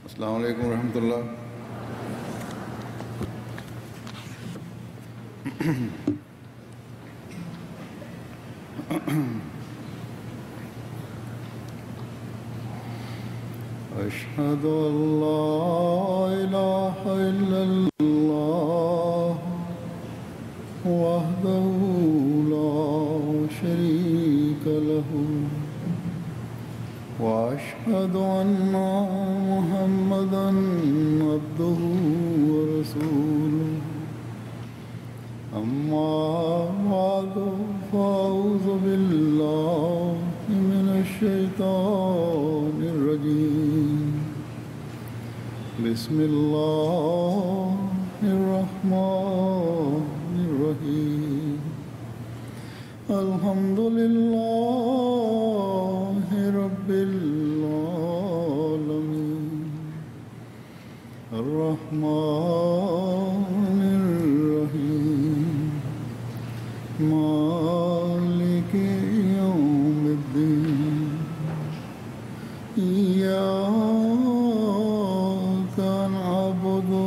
अस्सलाम वालेकुम रहमतुल्लाह। अशहदु अल्ला इलाहा इल्लल्लाह वहदहु ला शरीका लहू वअशहदु अन्ना मुहम्मदन अब्दुहु व रसूलुहु अम्मा बादु फ़अऊज़ु बिल्लाहि मिनश शैतानिर रजीम बिस्मिल्लाहिर रहमानिर रहीम अल्हम्दुलिल्लाहि रब्बिल आलमीन अर्रहमानिर रहीम मालिकि यौमिद्दीन इय्याका नअबुदु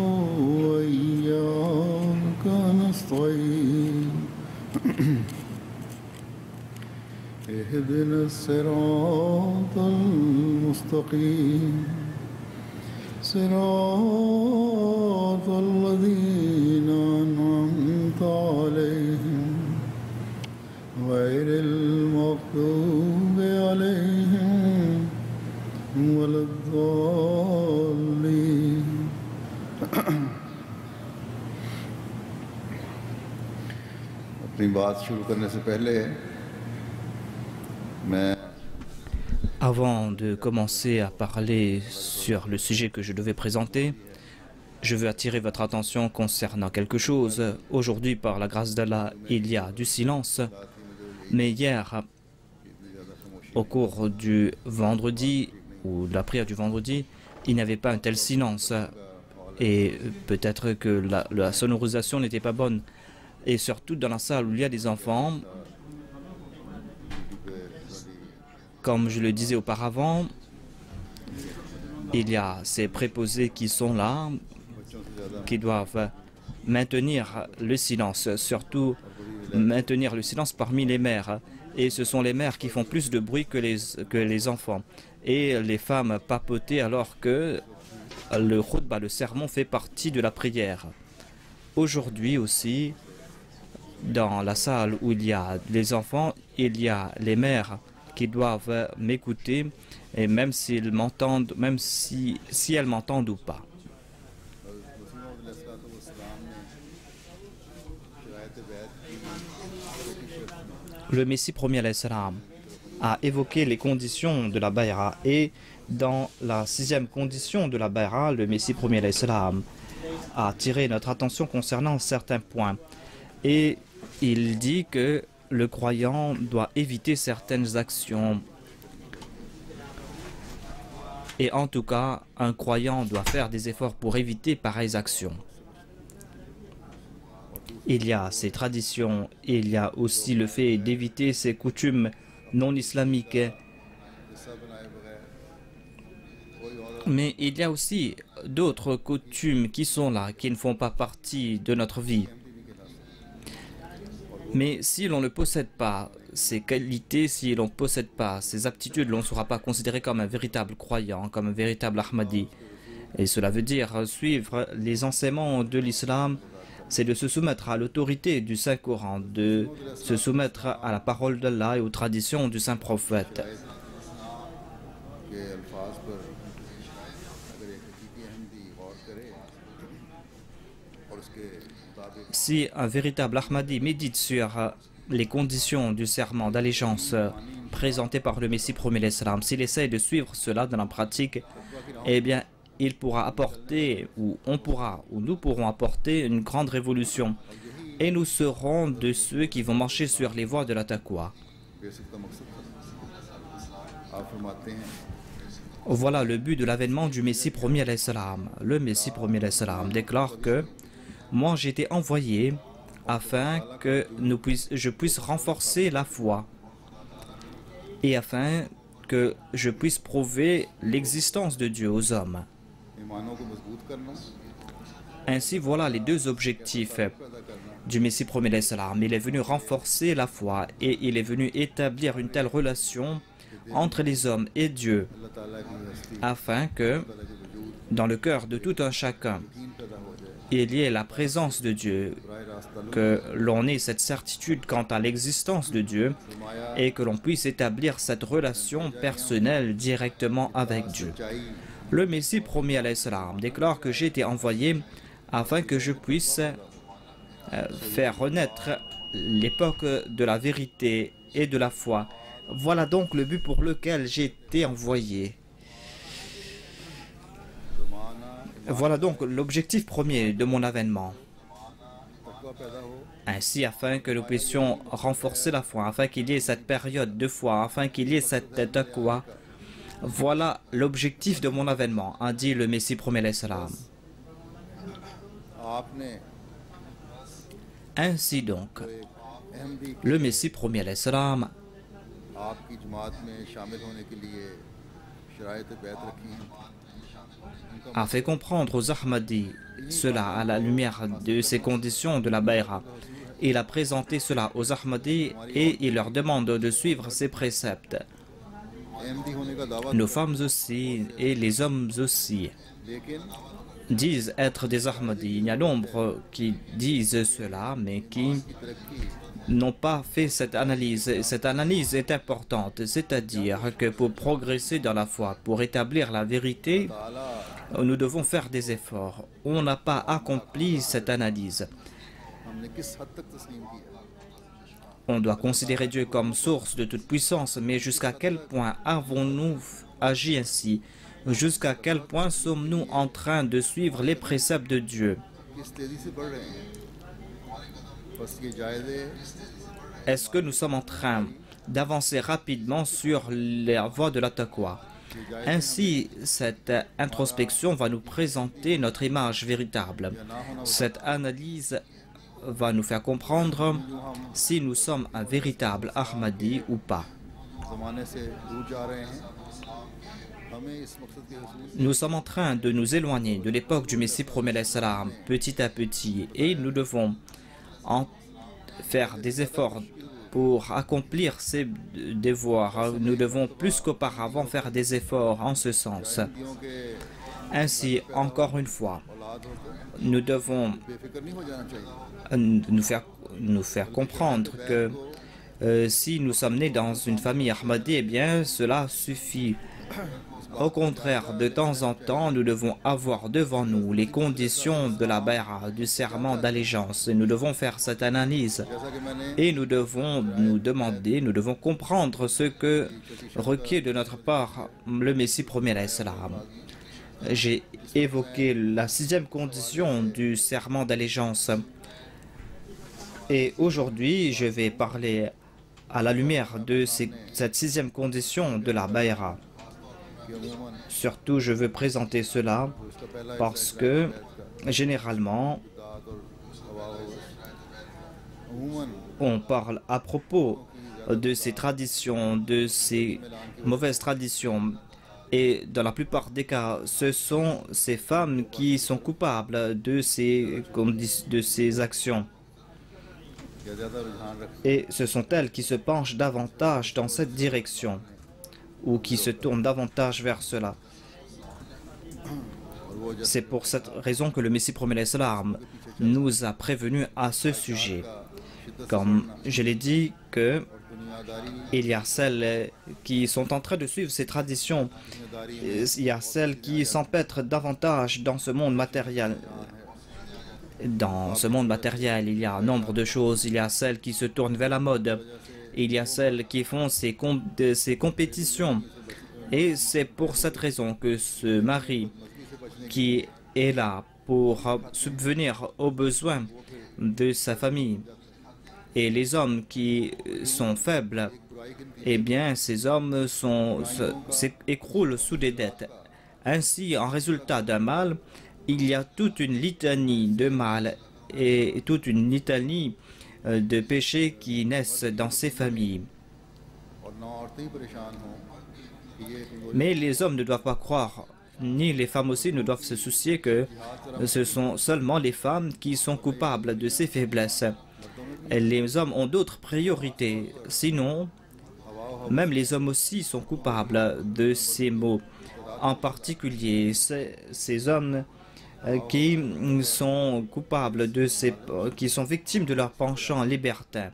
व इय्याका नस्तईन इहदिना सिरातल मुस्तकीम सिरातल लज़ीना अनअमता अलैहिम गैरिल मग़दूबि अलैहिम वलद्दाल्लीन। अपनी बात शुरू करने से पहले Avant de commencer à parler sur le sujet que je devais présenter, je veux attirer votre attention concernant quelque chose. Aujourd'hui, par la grâce d'Allah, il y a du silence. Mais hier, au cours du vendredi ou de la prière du vendredi, il n'y avait pas un tel silence. Et peut-être que la sonorisation n'était pas bonne. Et surtout dans la salle où il y a des enfants, comme je le disais auparavant, il y a ces préposés qui sont là, qui doivent maintenir le silence, surtout maintenir le silence parmi les mères. Et ce sont les mères qui font plus de bruit que les enfants. Et les femmes papoter alors que le khutbah, le sermon, fait partie de la prière. Aujourd'hui aussi, dans la salle où il y a les enfants, il y a les mères qui doivent m'écouter, et même s'ils m'entendent, même si elles m'entendent ou pas. Le Messie premier alayhi salam a évoqué les conditions de la bay'a, et dans la 6e condition de la bay'a, le Messie premier alayhi salam a attiré notre attention concernant certains points. Et il dit que le croyant doit éviter certaines actions. Et en tout cas, un croyant doit faire des efforts pour éviter pareilles actions. Il y a ces traditions, il y a aussi le fait d'éviter ces coutumes non islamiques. Mais il y a aussi d'autres coutumes qui sont là, qui ne font pas partie de notre vie. Mais si l'on ne possède pas ces qualités, si l'on ne possède pas ces aptitudes, l'on ne sera pas considéré comme un véritable croyant, comme un véritable Ahmadi. Et cela veut dire suivre les enseignements de l'islam, c'est de se soumettre à l'autorité du Saint-Coran, de se soumettre à la parole d'Allah et aux traditions du Saint-Prophète. Si un véritable Ahmadi médite sur les conditions du serment d'allégeance présenté par le Messie premier l'Islam, s'il essaie de suivre cela dans la pratique, eh bien, il pourra apporter, ou nous pourrons apporter une grande révolution. Et nous serons de ceux qui vont marcher sur les voies de la taqwa. Voilà le but de l'avènement du Messie premier l'Islam. Le Messie premier l'Islam déclare que moi j'ai été envoyé afin que je puisse renforcer la foi et afin que je puisse prouver l'existence de Dieu aux hommes. ईमानों को मजबूत करना, Ainsi, voilà les deux objectifs du Messie premier alayhi salam. Il est venu renforcer la foi et il est venu établir une telle relation entre les hommes et Dieu अल्लाह ताला की हस्ती, afin que अल्लाह के वजूद dans le cœur de tout un chacun, यकीन पैदा हो जाए, il y ait la présence de Dieu, बराह रास्त ताल्लुक que l'on ait cette certitude quant à l'existence de Dieu फरमाया, et que l'on puisse établir cette relation personnelle directement avec Dieu. सच्चाई Le Messie premier alayhi salam déclare que j'ai été envoyé afin que je puisse faire renaître l'époque de la vérité et de la foi. Voilà donc le but pour lequel j'ai été envoyé. ज़माना Voilà donc l'objectif premier de mon avènement. तकवा पैदा हो, Ainsi, afin que nous puissions renforcer la foi, afin qu'il y ait cette période de foi, afin qu'il y ait cette taqwa. Voilà l'objectif de mon avènement, a dit le Messie premier alayhi salam. आपने Ainsi donc, एक Ahmadi le Messie premier alayhi salam आपकी जमात में शामिल होने के लिए शराइत बैत रखी हैं, a fait comprendre aux Ahmadis cela à la lumière de ces conditions de la Bayra. Il a présenté cela aux Ahmadis et il leur demande de suivre ses préceptes. Ahmadi होने का दावा, Nos femmes aussi et les hommes aussi लेकिन disent être des Ahmadis. Il y a nombre qui disent cela, mais qui की तरक्की n'ont pas fait cette analyse. Cette analyse est importante, c'est-à-dire que pour progresser dans la foi, pour établir la vérité, ताला nous devons faire des efforts. On n'a pas accompli cette analyse. हमने किस हद तक तस्लीम किया, On doit considérer Dieu comme source de toute puissance, mais jusqu'à quel point avons-nous agi ainsi? Jusqu'à quel point sommes-nous en train de suivre les préceptes de Dieu? किस तेजी से बढ़ रहे हैं, बस ये जायज़े Est-ce que nous sommes en train d'avancer rapidement sur la voie de la taqwa? Ainsi, cette introspection va nous présenter notre image véritable. Cette analyse va nous faire comprendre si nous sommes un véritable Ahmadi ou pas. ज़माने से दूर जा रहे हैं, हमें इस मकसद के हुसूल Nous sommes en train de nous éloigner de l'époque du Messie premier alayhi salam, petit à petit, et nous devons en faire des efforts pour accomplir ces devoirs. Nous devons plus qu'auparavant faire des efforts en ce sens. हिंदियों के Ainsi, encore une fois, औलाद होकर nous devons बेफिक्र नहीं हो जाना चाहिए, nous faire comprendre que si nous sommes nés dans une famille Ahmadi, eh bien cela suffit. Au contraire, de temps en temps, nous devons avoir devant nous les conditions de la bayra, du serment d'allégeance. Et nous devons faire cette analyse. जैसा कि मैंने Et nous devons nous demander, nous devons comprendre ce que requiert de notre part le Messie premier alayhi salam. J'ai évoqué la 6e condition du serment d'allégeance. Et aujourd'hui, je vais parler à la lumière de cette 6e condition de la bayra. कि अमूमन Surtout, je veux présenter cela उसका पहला parce que, généralement, दात और हवा अमूमन on parle à propos de ces traditions, de ces mauvaises traditions. Et dans la plupart des cas, ce sont ces femmes qui sont coupables de ces actions. या ज़्यादा रुझान रख Et ce sont elles qui se penchent davantage dans cette direction ou qui se tournent davantage vers cela. और वो जैसे C'est pour cette raison que le Messie premier alayhi salam nous a prévenus à ce sujet. शिद्दत से Comme je l'ai dit, que दुनियादारी il y a celles qui sont en train de suivre ces traditions, दुनियादारी il y a celles qui s'empêtrent davantage dans ce monde matériel. Dans ce monde matériel, il y a un nombre de choses. Il y a celles qui se tournent vers la mode. Il y a celles qui font ces compétitions. Et c'est pour cette raison que ce mari qui est là pour subvenir aux besoins de sa famille et les hommes qui sont faibles, eh bien, ces hommes s'écroulent sous des dettes. Ainsi, en résultat d'un mal, il y a toute une litanie de mal et toute une litanie de péchés qui naissent dans ces familles. और ना औरतें ही परेशान हों कि ये कोई Mais les hommes ne doivent pas croire ni les femmes aussi ne doivent se soucier que ce sont seulement les femmes qui sont coupables de ces faiblesses. Et les hommes ont d'autres priorités. Sinon, même les hommes aussi sont coupables de ces maux. En particulier, ces hommes qui sont coupables qui sont victimes de leur penchant libertin.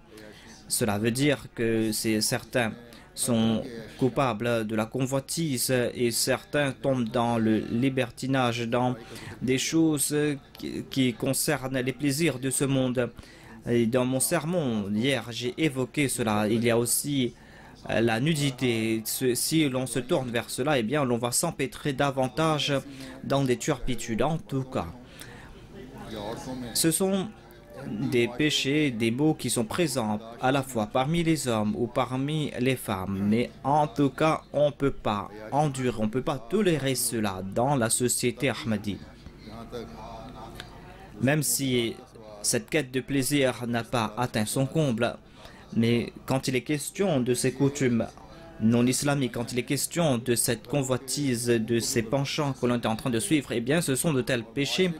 Cela veut dire que certains sont coupables de la convoitise et certains tombent dans le libertinage, dans des choses qui concernent les plaisirs de ce monde. Et dans mon sermon hier, j'ai évoqué cela. Il y a aussi la nudité. Si l'on se tourne vers cela, eh bien, l'on va s'empêtrer davantage dans des turpitudes. En tout cas, ce sont des péchés, des maux qui sont présents à la fois parmi les hommes ou parmi les femmes. Mais en tout cas, on ne peut pas endurer, on ne peut pas tolérer cela dans la société ahmadi. Même si cette quête de plaisir n'a pas atteint son comble, mais quand il est question de ces coutumes non islamiques, quand il est question de cette convoitise, de ces penchants que l'on est en train de suivre, eh bien ce sont de tels péchés,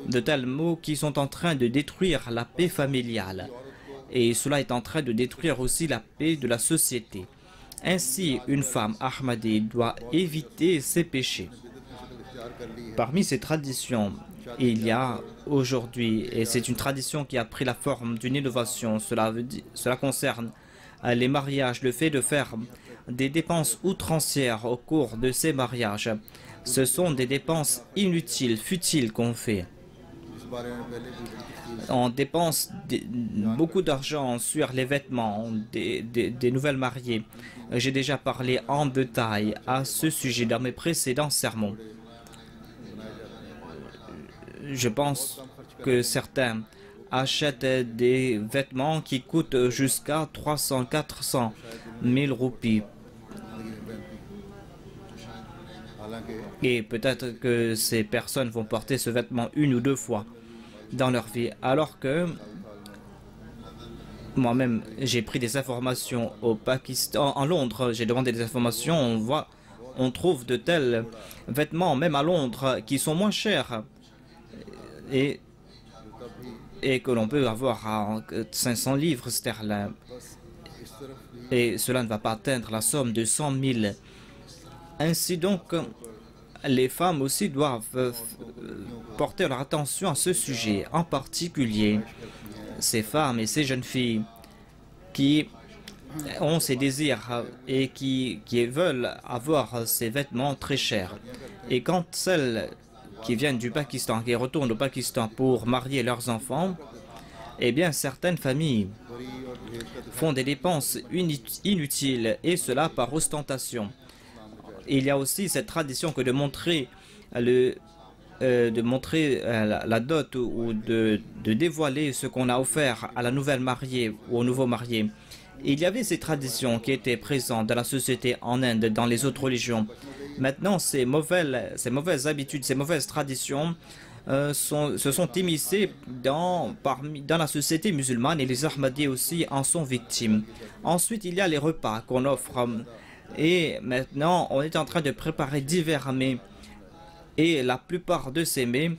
de tels maux qui sont en train de détruire la paix familiale. Et cela est en train de détruire aussi la paix de la société. Ainsi, une femme ahmadi doit éviter ces péchés. Parmi ces traditions, il y a aujourd'hui, et c'est une tradition qui a pris la forme d'une innovation, cela concerne les mariages, le fait de faire des dépenses outrancières au cours de ces mariages. Ce sont des dépenses inutiles, futiles qu'on fait. On dépense beaucoup d'argent sur les vêtements des nouvelles mariées. J'ai déjà parlé en détail à ce sujet dans mes précédents sermons. Je pense que certains achètent des vêtements qui coûtent jusqu'à 300-400 000 roupies. Et peut-être que ces personnes vont porter ce vêtement une ou deux fois dans leur vie. Alors que moi-même, j'ai pris des informations au Pakistan, en Londres, j'ai demandé des informations, on trouve de tels vêtements, même à Londres, qui sont moins chers. Et que l'on peut avoir à 500 livres sterling. Et cela ne va pas atteindre la somme de 100 000. Ainsi donc, les femmes aussi doivent porter leur attention à ce sujet. En particulier, ces femmes et ces jeunes filles qui ont ces désirs et qui veulent avoir ces vêtements très chers. Et quand celles qui viennent du Pakistan, qui retournent au Pakistan pour marier leurs enfants, eh bien certaines familles font des dépenses inutiles et cela par ostentation. Il y a aussi cette tradition que de montrer la dot ou de dévoiler ce qu'on a offert à la nouvelle mariée ou au nouveau marié. Il y avait ces traditions qui étaient présentes dans la société en Inde, dans les autres religions. Maintenant, ces mauvaises habitudes, ces mauvaises traditions se sont immiscées dans la société musulmane et les Ahmadis aussi en sont victimes. Ensuite, il y a les repas qu'on offre et maintenant, on est en train de préparer divers mets et la plupart de ces mets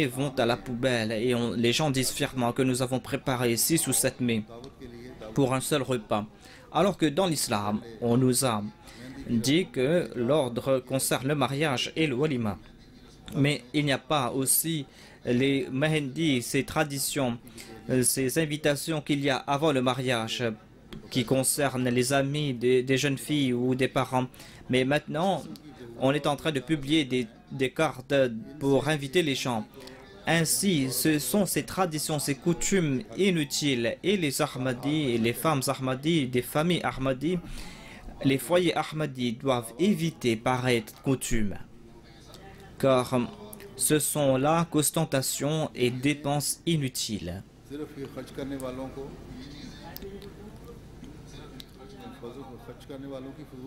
vont à la poubelle et les gens disent fièrement que nous avons préparé 6 ou 7 mets pour un seul repas. Alors que dans l'islam, on nous a dit que l'ordre concerne le mariage et le walima. Mais il n'y a pas aussi les mehendi, ces traditions, ces invitations qu'il y a avant le mariage qui concernent les amis des jeunes filles ou des parents. Mais maintenant, on est en train de publier des cartes pour inviter les gens. Ainsi, ce sont ces traditions, ces coutumes inutiles. Et les Ahmadis, et les femmes Ahmadis, des familles Ahmadis, les foyers Ahmadis doivent éviter pareille coutume. Car ce sont là qu'ostentation et dépenses inutiles.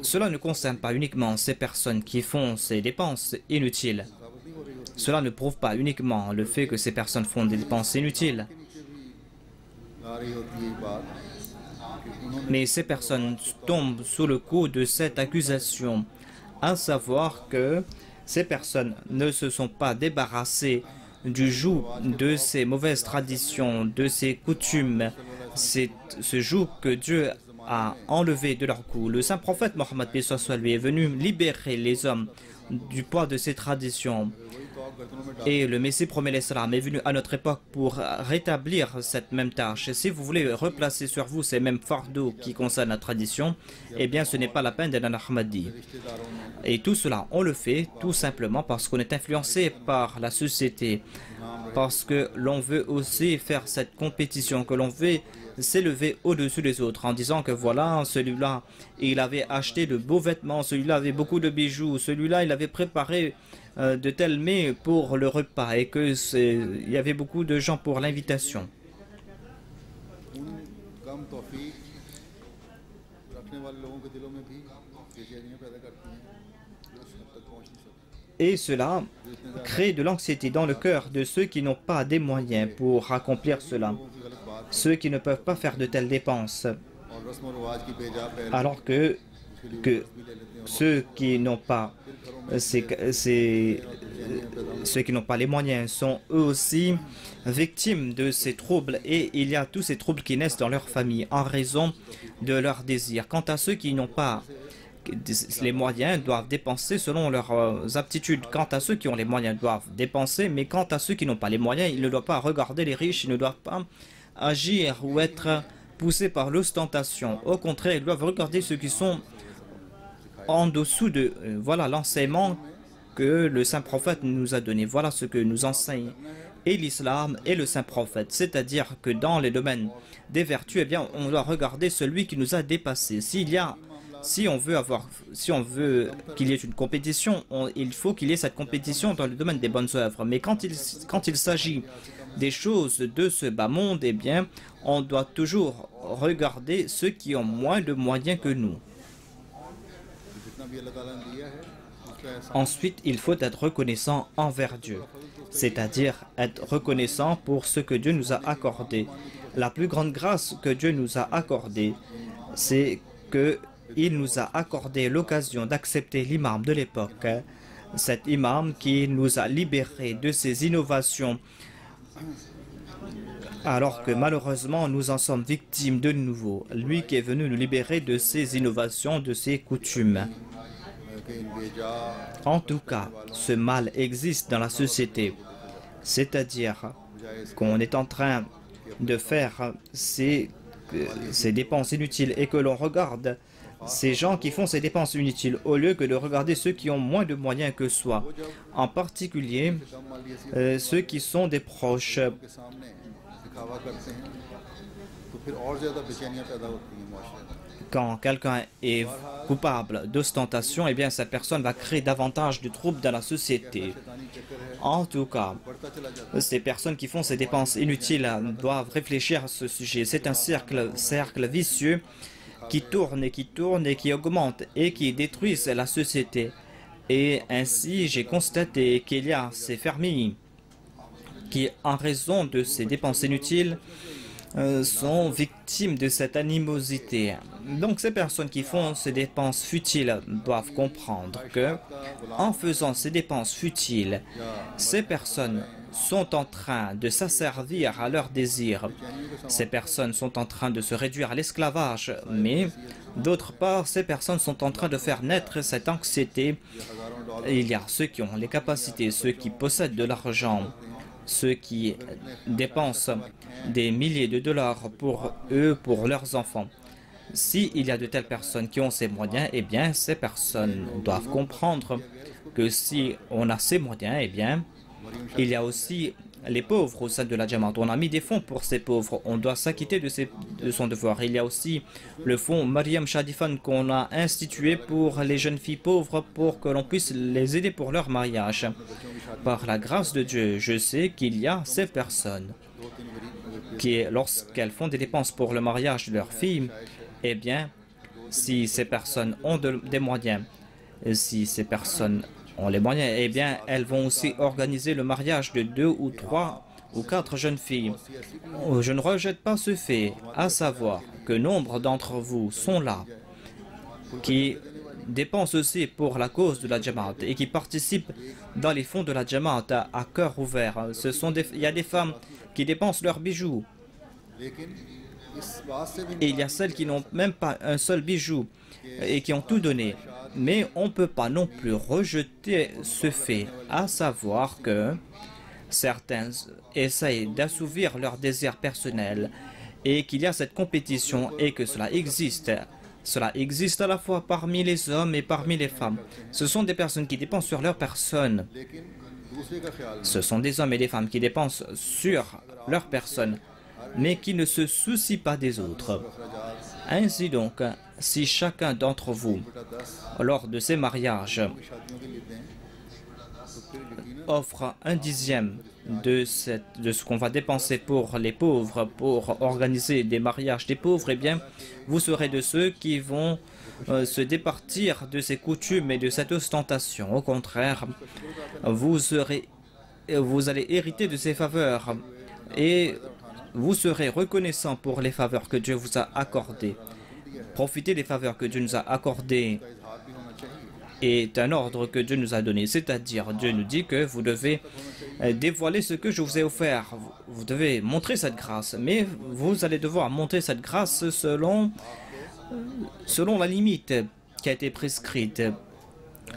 Cela ne concerne pas uniquement ces personnes qui font ces dépenses inutiles. Cela ne prouve pas uniquement le fait que ces personnes font des dépenses inutiles. Mais ces personnes tombent sous le coup de cette accusation à savoir que ces personnes ne se sont pas débarrassées du joug de ces mauvaises traditions, de ces coutumes. C'est ce joug que Dieu a enlevé de leur cou. Le saint prophète Mohammed lui est venu libérer les hommes du poids de ces traditions. Et le Messie promet l'Islam est venu à notre époque pour rétablir cette même tâche. Et si vous voulez replacer sur vous ces mêmes fardeaux qui concernent la tradition, eh bien ce n'est pas la peine d'être un Ahmadi. Et tout cela, on le fait tout simplement parce qu'on est influencé par la société, parce que l'on veut aussi faire cette compétition, que l'on veut s'élever au-dessus des autres en disant que voilà, celui-là, il avait acheté de beaux vêtements, celui-là avait beaucoup de bijoux, celui-là, il avait préparé de tels mets pour le repas et il y avait beaucoup de gens pour l'invitation. Et cela crée de l'anxiété dans le cœur de ceux qui n'ont pas des moyens pour accomplir cela, ceux qui ne peuvent pas faire de telles dépenses, alors que ceux qui n'ont pas les moyens sont eux aussi victimes de ces troubles, et il y a tous ces troubles qui naissent dans leur famille en raison de leurs désirs. Quant à ceux qui n'ont pas les moyens, doivent dépenser selon leurs aptitudes. Quant à ceux qui ont les moyens, doivent dépenser, mais quant à ceux qui n'ont pas les moyens, ils ne doivent pas regarder les riches, ils ne doivent pas agir ou être poussés par l'ostentation. Au contraire, ils doivent regarder ceux qui sont en dessous de voilà l'enseignement que le saint prophète nous a donné. Voilà ce que nous enseigne et l'islam et le saint prophète. C'est-à-dire que dans les domaines des vertus, eh bien, on doit regarder celui qui nous a dépassés. Si on veut qu'il y ait une compétition, il faut qu'il y ait cette compétition dans le domaine des bonnes œuvres. Mais quand il s'agit des choses de ce bas monde, eh bien, on doit toujours regarder ceux qui ont moins de moyens que nous. Ensuite, il faut être reconnaissant envers Dieu, c'est-à-dire être reconnaissant pour ce que Dieu nous a accordé. La plus grande grâce que Dieu nous a accordée, c'est qu'il nous a accordé l'occasion d'accepter l'imam de l'époque, cet imam qui nous a libérés de ces innovations, alors que malheureusement nous en sommes victimes de nouveau. Lui qui est venu nous libérer de ces innovations, de ces coutumes. En tout cas, ce mal existe dans la société, c'est-à-dire qu'on est en train de faire ces dépenses inutiles et que l'on regarde ces gens qui font ces dépenses inutiles au lieu que de regarder ceux qui ont moins de moyens que soi, en particulier ceux qui sont des proches. Quand quelqu'un est coupable d'ostentation, eh bien cette personne va créer davantage de troubles dans la société. En tout cas, ces personnes qui font ces dépenses inutiles doivent réfléchir à ce sujet. C'est un cercle vicieux qui tourne et qui augmente et qui détruisent la société. Et ainsi, j'ai constaté qu'il y a ces familles qui, en raison de ces dépenses inutiles, sont victimes de cette animosité. Donc ces personnes qui font ces dépenses futiles doivent comprendre que, en faisant ces dépenses futiles, ces personnes sont en train de s'asservir à leurs désirs. Ces personnes sont en train de se réduire à l'esclavage, mais d'autre part, ces personnes sont en train de faire naître cette anxiété. Il y a ceux qui ont les capacités, ceux qui possèdent de l'argent, ceux qui dépensent des milliers de dollars pour eux, pour leurs enfants. S'il y a de telles personnes qui ont ces moyens, eh bien, ces personnes doivent comprendre que si on a ces moyens, eh bien, il y a aussi les pauvres au sein de la Jamaat. On a mis des fonds pour ces pauvres. On doit s'acquitter de son devoir. Il y a aussi le fonds Mariam Shadifan qu'on a institué pour les jeunes filles pauvres pour que l'on puisse les aider pour leur mariage. Par la grâce de Dieu, je sais qu'il y a ces personnes qui, lorsqu'elles font des dépenses pour le mariage de leur fille, eh bien, si ces personnes ont des moyens, si ces personnes ont les moyens, eh bien, elles vont aussi organiser le mariage de 2 ou 3 ou 4 jeunes filles. Je ne rejette pas ce fait, à savoir que nombre d'entre vous sont là, qui dépensent aussi pour la cause de la Jamaat et qui participent dans les fonds de la Jamaat à cœur ouvert. Il y a des femmes qui dépensent leurs bijoux. Et il y a celles qui n'ont même pas un seul bijou et qui ont tout donné. Mais on ne peut pas non plus rejeter ce fait, à savoir que certains essayent d'assouvir leurs désirs personnels et qu'il y a cette compétition et que cela existe. Cela existe à la fois parmi les hommes et parmi les femmes. Ce sont des personnes qui dépensent sur leur personne. Ce sont des hommes et des femmes qui dépensent sur leur personne, mais qui ne se soucient pas des autres. Ainsi donc, si chacun d'entre vous, lors de ses mariages, offre un dixième de ce qu'on va dépenser pour les pauvres, pour organiser des mariages des pauvres, eh bien, vous serez de ceux qui vont se départir de ces coutumes et de cette ostentation. Au contraire, vous allez hériter de ces faveurs et vous serez reconnaissant pour les faveurs que Dieu vous a accordées. Profitez des faveurs que Dieu nous a accordées est un ordre que Dieu nous a donné, c'est-à-dire Dieu nous dit que vous devez dévoiler ce que je vous ai offert. Vous devez montrer cette grâce, mais vous allez devoir montrer cette grâce selon la limite qui a été prescrite.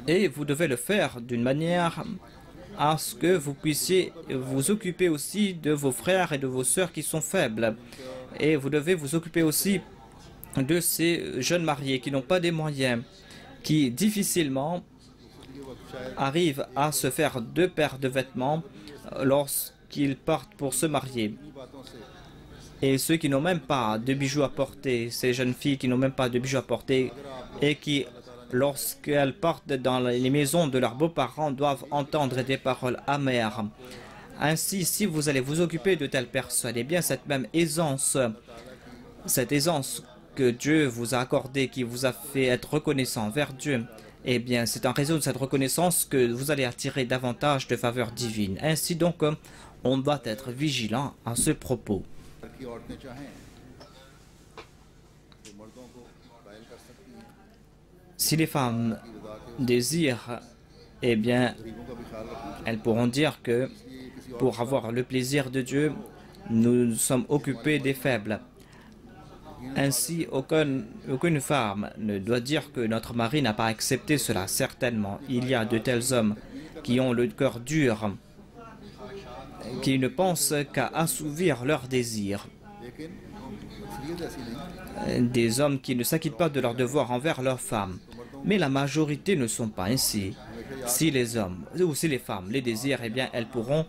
Et vous devez le faire d'une manière à ce que vous puissiez vous occuper aussi de vos frères et de vos sœurs qui sont faibles. Et vous devez vous occuper aussi de ces jeunes mariés qui n'ont pas des moyens, qui difficilement arrivent à se faire 2 paires de vêtements lorsqu'ils partent pour se marier. Et ceux qui n'ont même pas de bijoux à porter, ces jeunes filles qui n'ont même pas de bijoux à porter et qui, lorsqu'elles partent dans les maisons de leurs beaux-parents, doivent entendre des paroles amères. Ainsi, si vous allez vous occuper de telles personnes, eh bien cette même aisance, cette aisance que Dieu vous a accordée, qui vous a fait être reconnaissant envers Dieu, eh bien c'est en raison de cette reconnaissance que vous allez attirer davantage de faveurs divines. Ainsi donc, on doit être vigilant à ce propos. Si les femmes désirent, eh bien, elles pourront dire que pour avoir le plaisir de Dieu, nous sommes occupés des faibles. Ainsi, aucune femme ne doit dire que notre mari n'a pas accepté cela. Certainement, il y a de tels hommes qui ont le cœur dur, qui ne pensent qu'à assouvir leurs désirs. Des hommes qui ne s'acquittent pas de leurs devoirs envers leurs femmes. Mais la majorité ne sont pas ainsi. Si les hommes ou si les femmes les désirent, eh bien, elles pourront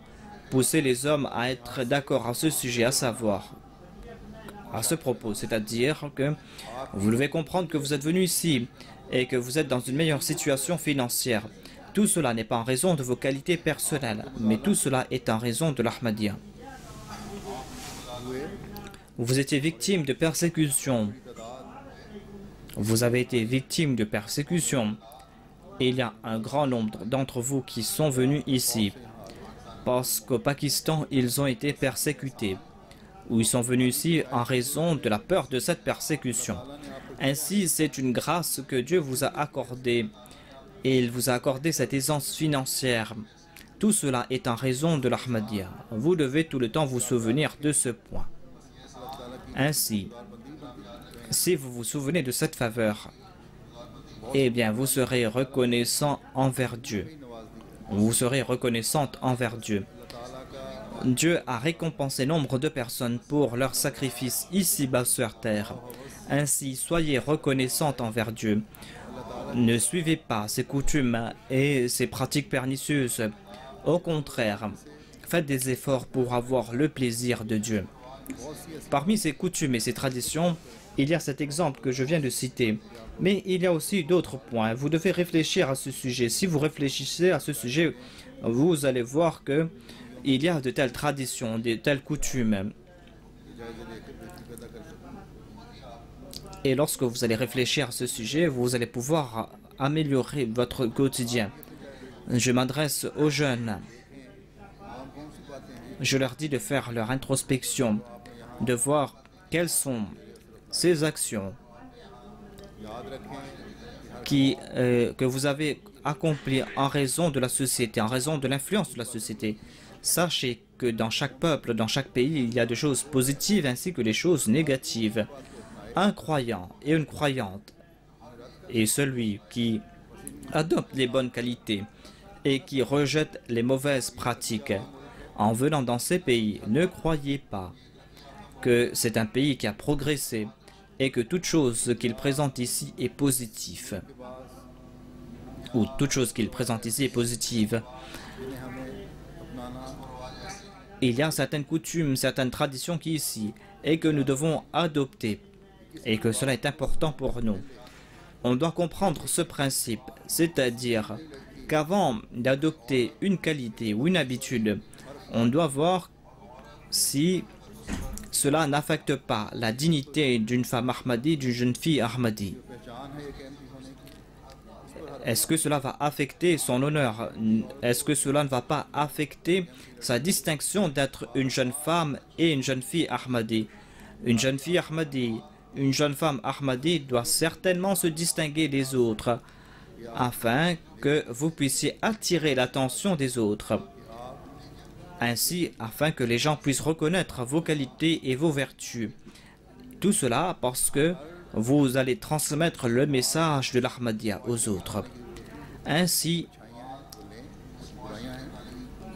pousser les hommes à être d'accord à ce sujet, à savoir, à ce propos. C'est-à-dire que vous devez comprendre que vous êtes venu ici et que vous êtes dans une meilleure situation financière. Tout cela n'est pas en raison de vos qualités personnelles, mais tout cela est en raison de l'Ahmadiyya. Vous étiez victime de persécution. Vous avez été victime de persécution. Et il y a un grand nombre d'entre vous qui sont venus ici parce qu'au Pakistan, ils ont été persécutés. Ou ils sont venus ici en raison de la peur de cette persécution. Ainsi, c'est une grâce que Dieu vous a accordée. Et il vous a accordé cette aisance financière. Tout cela est en raison de l'Ahmadiyya. Vous devez tout le temps vous souvenir de ce point. Ainsi, si vous vous souvenez de cette faveur, eh bien, vous serez reconnaissant envers Dieu. Vous serez reconnaissante envers Dieu. Dieu a récompensé nombre de personnes pour leur sacrifice ici-bas sur terre. Ainsi, soyez reconnaissante envers Dieu. Ne suivez pas ces coutumes et ces pratiques pernicieuses. Au contraire, faites des efforts pour avoir le plaisir de Dieu. Parmi ces coutumes et ces traditions, il y a cet exemple que je viens de citer. Mais il y a aussi d'autres points. Vous devez réfléchir à ce sujet. Si vous réfléchissez à ce sujet, vous allez voir que il y a de telles traditions, de telles coutumes. Et lorsque vous allez réfléchir à ce sujet, vous allez pouvoir améliorer votre quotidien. Je m'adresse aux jeunes. Je leur dis de faire leur introspection, de voir quelles sont ces actions que vous avez accompli en raison de la société, en raison de l'influence de la société. Sachez que dans chaque peuple, dans chaque pays, il y a des choses positives ainsi que des choses négatives. Un croyant et une croyante et celui qui adopte les bonnes qualités et qui rejette les mauvaises pratiques en venant dans ces pays, ne croyez pas que c'est un pays qui a progressé et que toute chose qu'il présente ici est positive. Ou toute chose qu'il présente ici est positive. Il y a certaines coutumes, certaines traditions qui ici et que nous devons adopter et que cela est important pour nous. On doit comprendre ce principe, c'est-à-dire qu'avant d'adopter une qualité ou une habitude, on doit voir si cela n'affecte pas la dignité d'une femme Ahmadi, d'une jeune fille Ahmadi. Est-ce que cela va affecter son honneur? Est-ce que cela ne va pas affecter sa distinction d'être une jeune femme et une jeune fille Ahmadi? Une jeune fille Ahmadi, une jeune femme Ahmadi doit certainement se distinguer des autres afin que vous puissiez attirer l'attention des autres. Ainsi, afin que les gens puissent reconnaître vos qualités et vos vertus. Tout cela parce que vous allez transmettre le message de l'Ahmadiyya aux autres. Ainsi,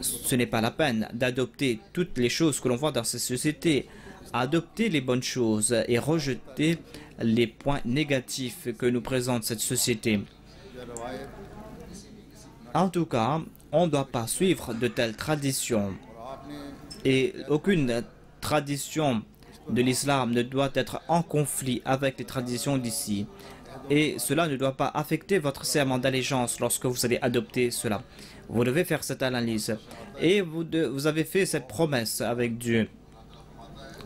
ce n'est pas la peine d'adopter toutes les choses que l'on voit dans ces sociétés. Adopter les bonnes choses et rejeter les points négatifs que nous présente cette société. En tout cas, on ne doit pas suivre de telles traditions. Et aucune tradition de l'islam ne doit être en conflit avec les traditions d'ici. Et cela ne doit pas affecter votre serment d'allégeance lorsque vous allez adopter cela. Vous devez faire cette analyse. Et vous avez fait cette promesse avec Dieu.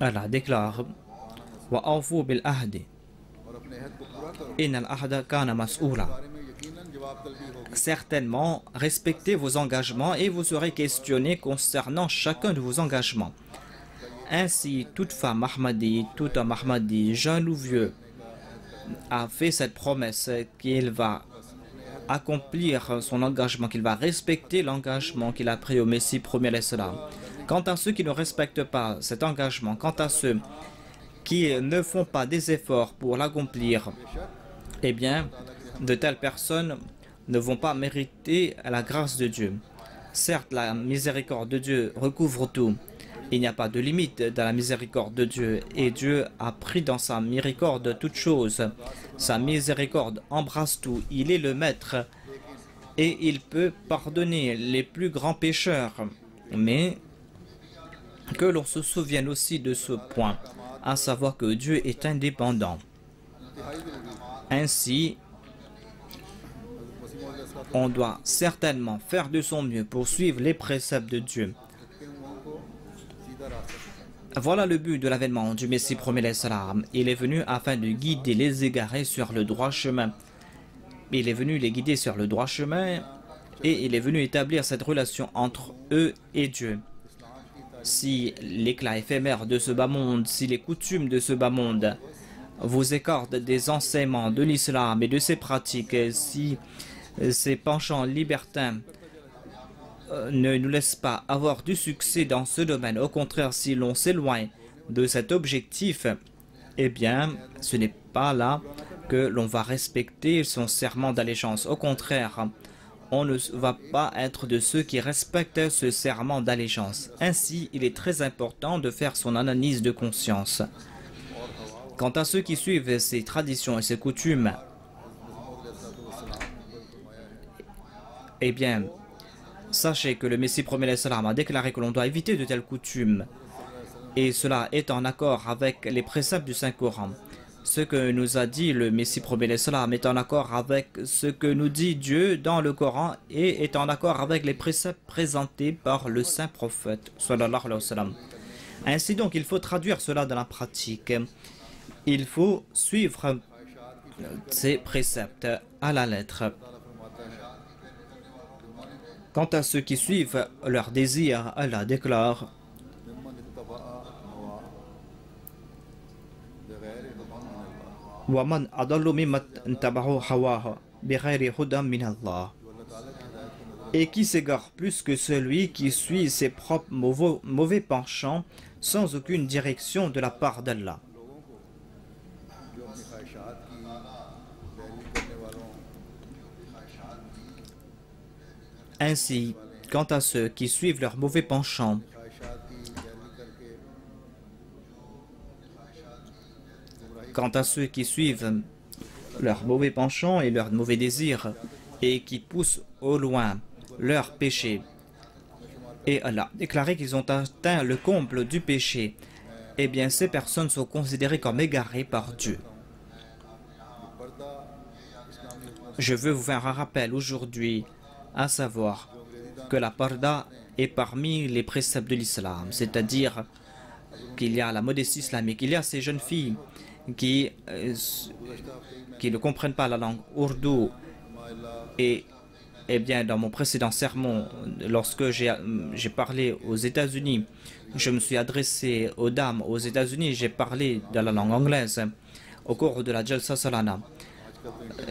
Allah déclare wa awfu bil ahdi innal ahda kana mas'oula. Certainement, respectez vos engagements et vous serez questionné concernant chacun de vos engagements. Ainsi, toute femme Ahmadi, tout homme Ahmadi, jeune ou vieux, a fait cette promesse qu'il va accomplir son engagement, qu'il va respecter l'engagement qu'il a pris au Messie premier l'Islam. Quant à ceux qui ne respectent pas cet engagement, quant à ceux qui ne font pas des efforts pour l'accomplir, eh bien, de telles personnes ne vont pas mériter la grâce de Dieu. Certes, la miséricorde de Dieu recouvre tout. Il n'y a pas de limite dans la miséricorde de Dieu. Et Dieu a pris dans sa miséricorde toutes choses. Sa miséricorde embrasse tout. Il est le maître. Et il peut pardonner les plus grands pécheurs. Mais que l'on se souvienne aussi de ce point, à savoir que Dieu est indépendant. Ainsi, on doit certainement faire de son mieux pour suivre les préceptes de Dieu. Voilà le but de l'avènement du Messie premier l'Islam. Il est venu afin de guider les égarés sur le droit chemin. Il est venu les guider sur le droit chemin et il est venu établir cette relation entre eux et Dieu. Si l'éclat éphémère de ce bas monde, si les coutumes de ce bas monde vous écartent des enseignements de l'islam et de ses pratiques, si ces penchants libertins ne nous laissent pas avoir du succès dans ce domaine, au contraire, si l'on s'éloigne de cet objectif, eh bien, ce n'est pas là que l'on va respecter son serment d'allégeance. Au contraire, on ne va pas être de ceux qui respectent ce serment d'allégeance. Ainsi, il est très important de faire son analyse de conscience. Quant à ceux qui suivent ces traditions et ces coutumes, eh bien, sachez que le Messie premier l'Islam a déclaré que l'on doit éviter de telles coutumes. Et cela est en accord avec les préceptes du Saint-Coran. Ce que nous a dit le Messie premier l'Islam est en accord avec ce que nous dit Dieu dans le Coran et est en accord avec les préceptes présentés par le Saint Prophète sallallahu alayhi wa sallam. Ainsi donc, il faut traduire cela dans la pratique. Il faut suivre ces préceptes à la lettre. Quant à ceux qui suivent leur désir, Allah déclare وَمَنْ أَضَلُّ مِمَّنِ اتَّبَعَ هَوَاهُ بِغَيْرِ هُدًى مِنَ اللَّهِ. Et qui s'égare plus que celui qui suit ses propres mauvais penchants sans aucune direction de la part d'Allah. जो अपनी ख्वाहिशात की पैरवी करने वालों Ainsi, quant à ceux qui suivent leurs mauvais penchants, ख्वाहिशात की पैरवी करके quant à ceux qui suivent leurs mauvais penchants et leurs mauvais désirs et qui poussent au loin leurs péchés, et Allah déclaré qu'ils ont atteint le comble du péché, eh bien ces personnes sont considérées comme égarées par Dieu. Je veux vous faire un rappel aujourd'hui, à savoir que la parda est parmi les préceptes de l'islam, c'est-à-dire qu'il y a la modestie islamique, il y a ces jeunes filles qui ne comprennent pas la langue ourdou. Et bien, dans mon précédent sermon, lorsque j'ai parlé aux États-Unis, je me suis adressé aux dames aux États-Unis, j'ai parlé de la langue anglaise au cours de la Jalsa Salana.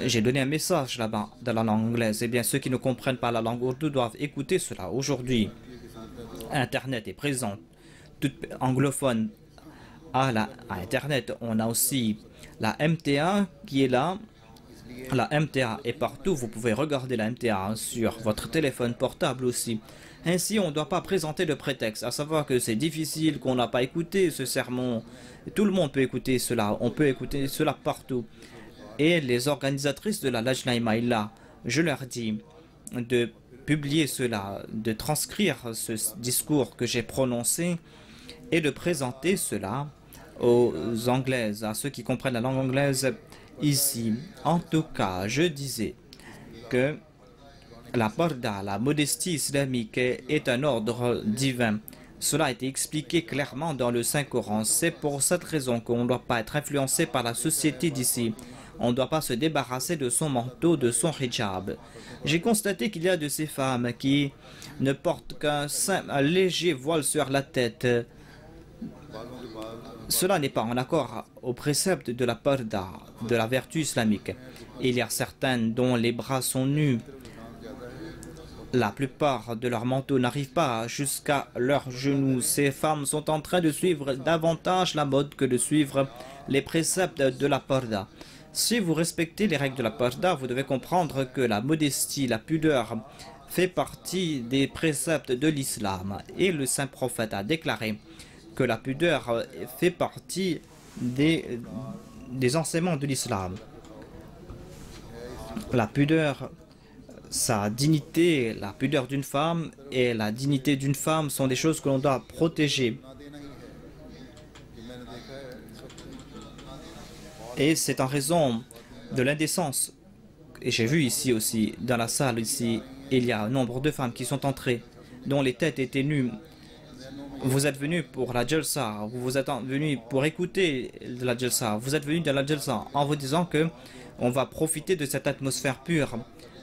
J'ai donné un message là-bas dans la langue anglaise. Eh bien, ceux qui ne comprennent pas la langue ourdou doivent écouter cela. Aujourd'hui, Internet est présent. Tout anglophone à Internet. On a aussi la MTA qui est là. La MTA est partout. Vous pouvez regarder la MTA sur votre téléphone portable aussi. Ainsi, on ne doit pas présenter de prétexte, à savoir que c'est difficile, qu'on n'a pas écouté ce sermon. Tout le monde peut écouter cela. On peut écouter cela partout. Et les organisatrices de la Lajna Imaïla, je leur dis de publier cela, de transcrire ce discours que j'ai prononcé et de présenter cela aux Anglaises, à ceux qui comprennent la langue anglaise ici. En tout cas, je disais que la parda, la modestie islamique est un ordre divin. Cela a été expliqué clairement dans le Saint-Coran. C'est pour cette raison qu'on ne doit pas être influencé par la société d'ici. On ne doit pas se débarrasser de son manteau, de son hijab. J'ai constaté qu'il y a de ces femmes qui ne portent qu'un léger voile sur la tête. Cela n'est pas en accord au précepte de la parda, de la vertu islamique. Il y a certaines dont les bras sont nus. La plupart de leurs manteaux n'arrivent pas jusqu'à leurs genoux. Ces femmes sont en train de suivre davantage la mode que de suivre les préceptes de la parda. Si vous respectez les règles de la parda, vous devez comprendre que la modestie, la pudeur fait partie des préceptes de l'islam. Et le saint prophète a déclaré que la pudeur fait partie des enseignements de l'islam. La pudeur, sa dignité, la pudeur d'une femme et la dignité d'une femme sont des choses que l'on doit protéger. Et c'est en raison de l'indécence. Et j'ai vu ici aussi, dans la salle ici, il y a un nombre de femmes qui sont entrées, dont les têtes étaient nues. Vous êtes venus pour la Jalsa, vous êtes venus pour écouter la Jalsa, vous êtes venus dans la Jalsa en vous disant que on va profiter de cette atmosphère pure,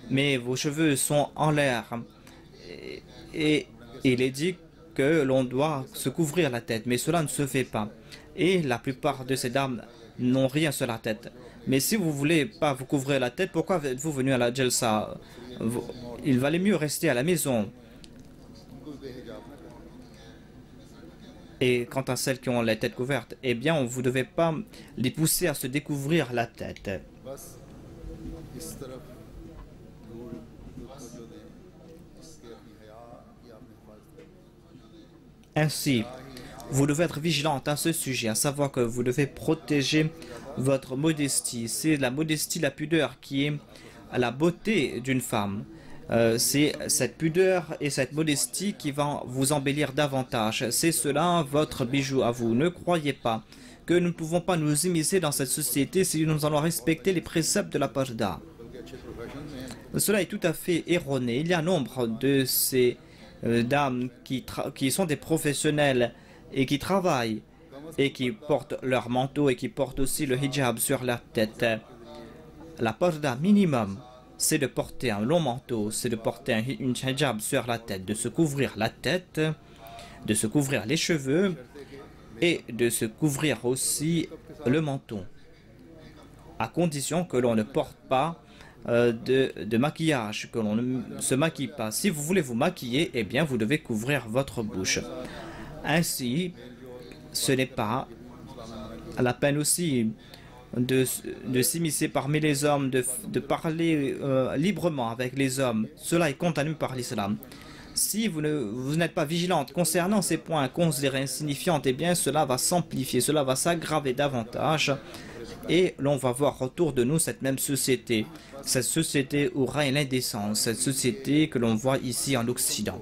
mais vos cheveux sont en l'air. Et il est dit que l'on doit se couvrir la tête, mais cela ne se fait pas. Et la plupart de ces dames n'ont rien sur la tête. Mais si vous ne voulez pas vous couvrir la tête, pourquoi êtes-vous venu à la Jalsa? Il valait mieux rester à la maison. Et quant à celles qui ont la tête couverte, eh bien, vous ne devez pas les pousser à se découvrir la tête. Ainsi, vous devez être vigilante à ce sujet, à savoir que vous devez protéger votre modestie. C'est la modestie, la pudeur qui est la beauté d'une femme. C'est cette pudeur et cette modestie qui vont vous embellir davantage. C'est cela votre bijou à vous. Ne croyez pas que nous ne pouvons pas nous immiscer dans cette société si nous allons respecter les préceptes de la parda. Cela est tout à fait erroné. Il y a nombre de ces dames qui sont des professionnels et qui travaillent et qui portent leur manteau et qui portent aussi le hijab sur leur tête. La parda minimum, c'est de porter un long manteau, c'est de porter une hijab sur la tête, de se couvrir la tête, de se couvrir les cheveux et de se couvrir aussi le menton. à condition que l'on ne porte pas de maquillage, que l'on ne se maquille pas. Si vous voulez vous maquiller, eh bien vous devez couvrir votre bouche. Ainsi, ce n'est pas la peine aussi de s'immiscer parmi les hommes, de parler librement avec les hommes. Cela est condamné par l'islam. Si vous n'êtes pas vigilante concernant ces points considérés insignifiants, eh bien cela va s'amplifier, cela va s'aggraver davantage et l'on va voir autour de nous cette même société. Cette société où règne l'indécence, cette société que l'on voit ici en Occident.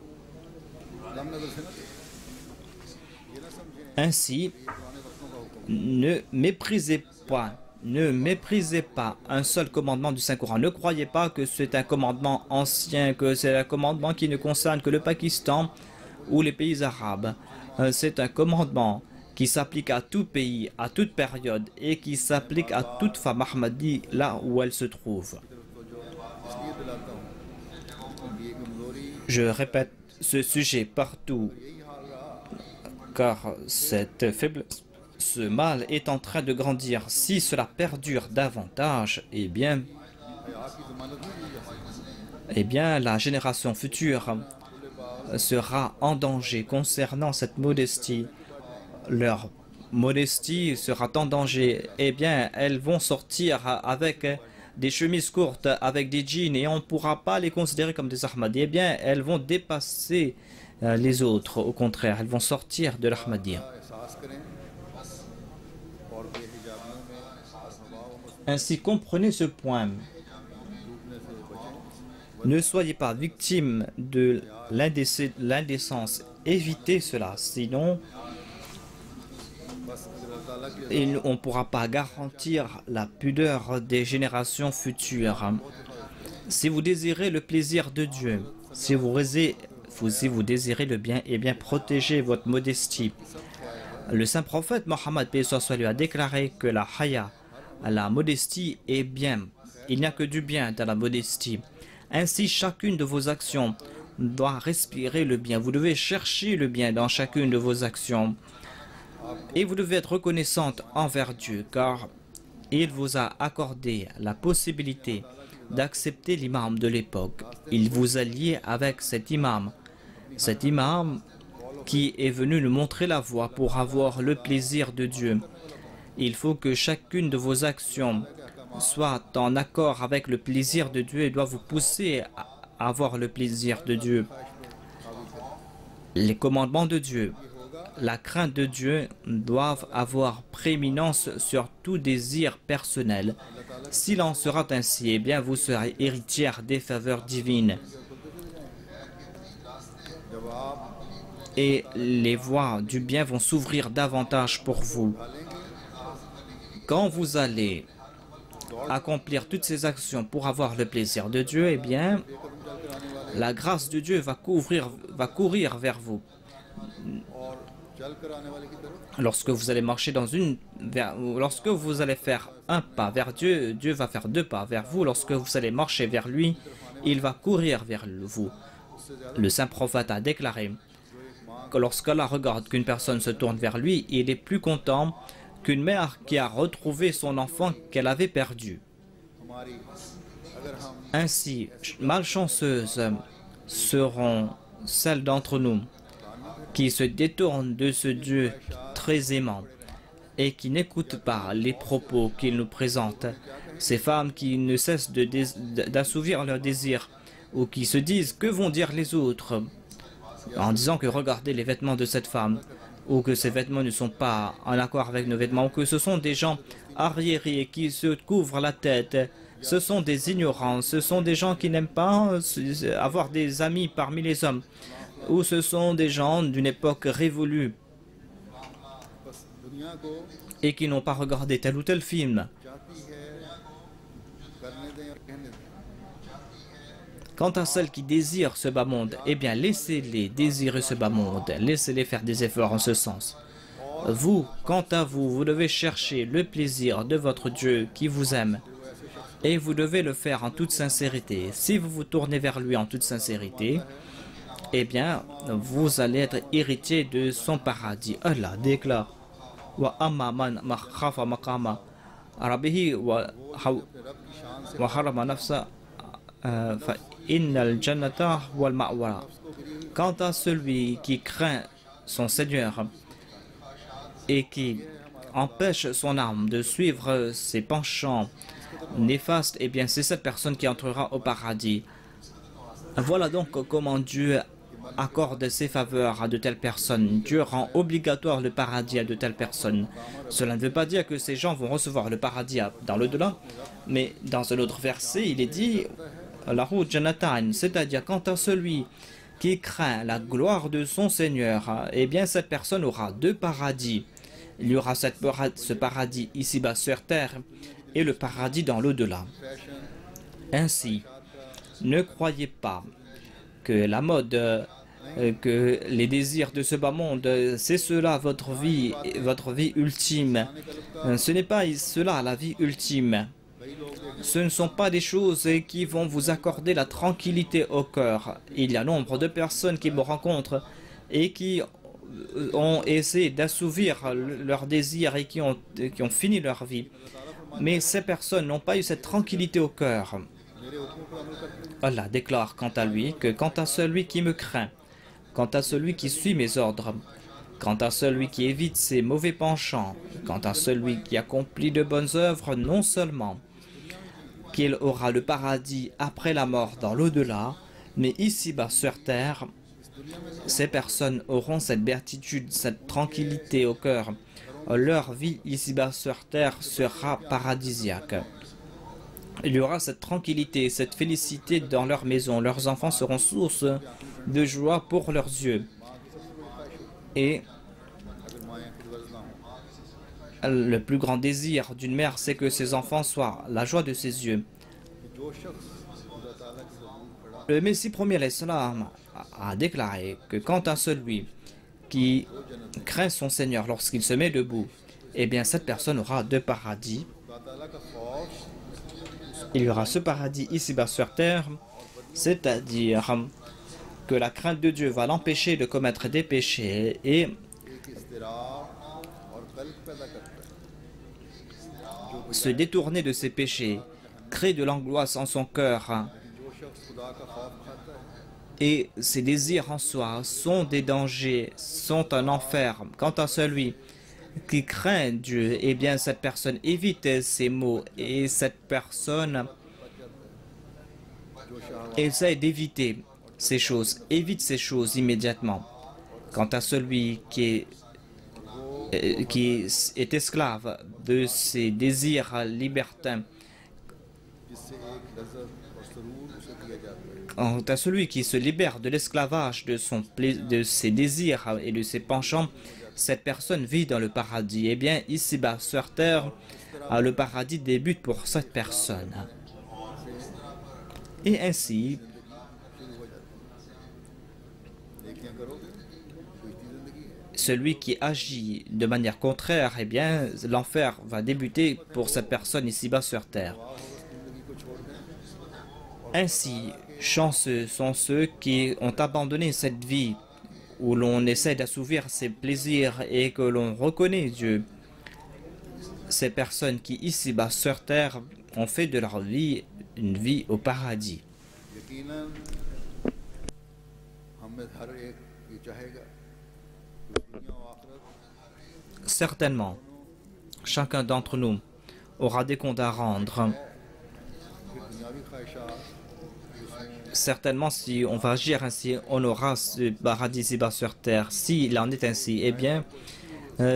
Ainsi, ne méprisez pas un seul commandement du Saint-Coran. Ne croyez pas que c'est un commandement ancien, que c'est un commandement qui ne concerne que le Pakistan ou les pays arabes. C'est un commandement qui s'applique à tout pays, à toute période et qui s'applique à toute femme ahmadi là où elle se trouve. Je répète ce sujet partout car cette faiblesse, ce mal est en train de grandir. Si cela perdure davantage, eh bien la génération future sera en danger concernant cette modestie. Leur modestie sera en danger. Eh bien, elles vont sortir avec des chemises courtes, avec des jeans, et on ne pourra pas les considérer comme des Ahmadis. Eh bien, elles vont dépasser les autres. Au contraire, elles vont sortir de l'Ahmadiyya. Ainsi, comprenez ce point. Ne soyez pas victime de l'indécence. Évitez cela, sinon on ne pourra pas garantir la pudeur des générations futures. Si vous désirez le plaisir de Dieu, si vous désirez le bien, eh bien protégez votre modestie. Le saint prophète Mohammed lui a déclaré que la haya, la modestie est bien. Il n'y a que du bien dans la modestie. Ainsi, chacune de vos actions doit respirer le bien. Vous devez chercher le bien dans chacune de vos actions. Et vous devez être reconnaissante envers Dieu, car il vous a accordé la possibilité d'accepter l'imam de l'époque. Il vous a lié avec cet imam qui est venu nous montrer la voie pour avoir le plaisir de Dieu. Il faut que chacune de vos actions soit en accord avec le plaisir de Dieu et doit vous pousser à avoir le plaisir de Dieu. Les commandements de Dieu, la crainte de Dieu doivent avoir prééminence sur tout désir personnel. S'il en sera ainsi, eh bien vous serez héritière des faveurs divines. Et les voies du bien vont s'ouvrir davantage pour vous. Quand vous allez accomplir toutes ces actions pour avoir le plaisir de Dieu, eh bien, la grâce de Dieu va courir vers vous. Lorsque vous allez marcher lorsque vous allez faire un pas vers Dieu, Dieu va faire deux pas vers vous. Lorsque vous allez marcher vers lui, il va courir vers vous. Le saint prophète a déclaré que lorsqu'Allah regarde qu'une personne se tourne vers lui, il est plus content qu'une mère qui a retrouvé son enfant qu'elle avait perdu. Ainsi, malchanceuses seront celles d'entre nous qui se détournent de ce Dieu très aimant et qui n'écoutent pas les propos qu'il nous présente. Ces femmes qui ne cessent d'assouvir leurs désirs ou qui se disent que vont dire les autres en disant que regardez les vêtements de cette femme ou que ces vêtements ne sont pas en accord avec nos vêtements ou que ce sont des gens arriérés qui se couvrent la tête. Ce sont des ignorants, ce sont des gens qui n'aiment pas avoir des amis parmi les hommes, ou ce sont des gens d'une époque révolue et qui n'ont pas regardé tel ou tel film. Quant à celles qui désirent ce bas monde, eh bien laissez-les désirer ce bas monde, laissez-les faire des efforts en ce sens. Vous, quant à vous, vous devez chercher le plaisir de votre Dieu qui vous aime. Et vous devez le faire en toute sincérité. Si vous vous tournez vers lui en toute sincérité, eh bien, vous allez être héritier de son paradis. Allah déclare, ربه وحرم نفسه فإن الجنة هو المأوى. Quant à celui qui craint son Seigneur et qui empêche son âme de suivre ses penchants néfastes, eh bien c'est cette personne qui entrera au paradis. Voilà donc comment Dieu accorde ses faveurs à de telles personnes. Dieu rend obligatoire le paradis à de telles personnes. Cela ne veut pas dire que ces gens vont recevoir le paradis dans l'au-delà, mais dans un autre verset, il est dit Lahu Jannatan, c'est-à-dire quant à celui qui craint la gloire de son Seigneur, eh bien cette personne aura deux paradis. Il y aura ce paradis ici-bas sur terre et le paradis dans l'au-delà. Ainsi, ne croyez pas que la mode, que les désirs de ce bas monde, c'est cela votre vie ultime. Ce n'est pas cela la vie ultime. Ce ne sont pas des choses qui vont vous accorder la tranquillité au cœur. Il y a nombre de personnes qui me rencontrent et qui ont essayé d'assouvir leurs désirs et qui ont fini leur vie. Mais ces personnes n'ont pas eu cette tranquillité au cœur. Allah déclare quant à lui que quant à celui qui me craint, quant à celui qui suit mes ordres, quant à celui qui évite ses mauvais penchants, quant à celui qui accomplit de bonnes œuvres, non seulement qu'il aura le paradis après la mort dans l'au-delà, mais ici-bas sur terre, ces personnes auront cette béatitude, cette tranquillité au cœur. Leur vie ici-bas sur terre sera paradisiaque. Il y aura cette tranquillité, cette félicité dans leur maison. Leurs enfants seront source de joie pour leurs yeux. Et le plus grand désir d'une mère, c'est que ses enfants soient la joie de ses yeux. Le Messie premier l'Islam a déclaré que quant à celui qui craint son Seigneur lorsqu'il se met debout, eh bien cette personne aura deux paradis. Il y aura ce paradis ici-bas sur terre, c'est-à-dire que la crainte de Dieu va l'empêcher de commettre des péchés et se détourner de ses péchés, crée de l'angoisse en son cœur et ses désirs en soi sont des dangers, sont un enfer. Quant à celui qui craint Dieu, eh bien cette personne évite ces maux et cette personne essaie d'éviter ces choses, évite ces choses immédiatement. Quant à celui qui est esclave de ses désirs libertins, quant à celui qui se libère de l'esclavage de ses désirs et de ses penchants, cette personne vit dans le paradis. Eh bien, ici-bas sur terre, le paradis débute pour cette personne. Et ainsi, celui qui agit de manière contraire, eh bien, l'enfer va débuter pour cette personne ici-bas sur terre. Ainsi, chanceux sont ceux qui ont abandonné cette vie où l'on essaie d'assouvir ses plaisirs et que l'on reconnaît Dieu. Ces personnes qui ici-bas sur terre ont fait de leur vie une vie au paradis. Certainement, chacun d'entre nous aura des comptes à rendre. Certainement, si on va agir ainsi, on aura ce paradis ici-bas sur terre. S'il en est ainsi, eh bien,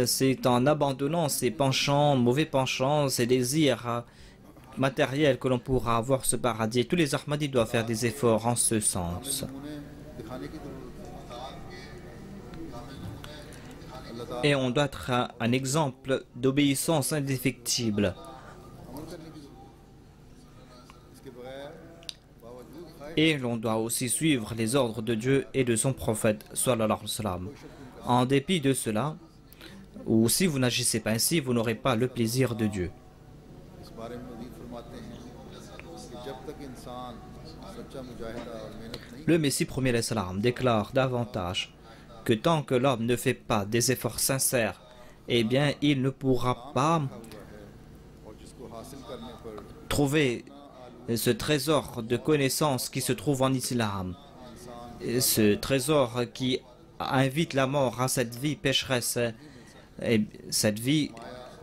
c'est en abandonnant ses penchants, mauvais penchants, ses désirs matériels que l'on pourra avoir ce paradis. Tous les Ahmadis doivent faire des efforts en ce sens. Et on doit être un exemple d'obéissance indéfectible. Et l'on doit aussi suivre les ordres de Dieu et de son prophète, sallallahu alayhi wa sallam. En dépit de cela, ou si vous n'agissez pas ainsi, vous n'aurez pas le plaisir de Dieu. Le Messie premier salam déclare davantage que tant que l'homme ne fait pas des efforts sincères, eh bien il ne pourra pas trouver ce trésor de connaissances qui se trouve en islam, ce trésor qui invite la mort à cette vie pécheresse, et cette vie,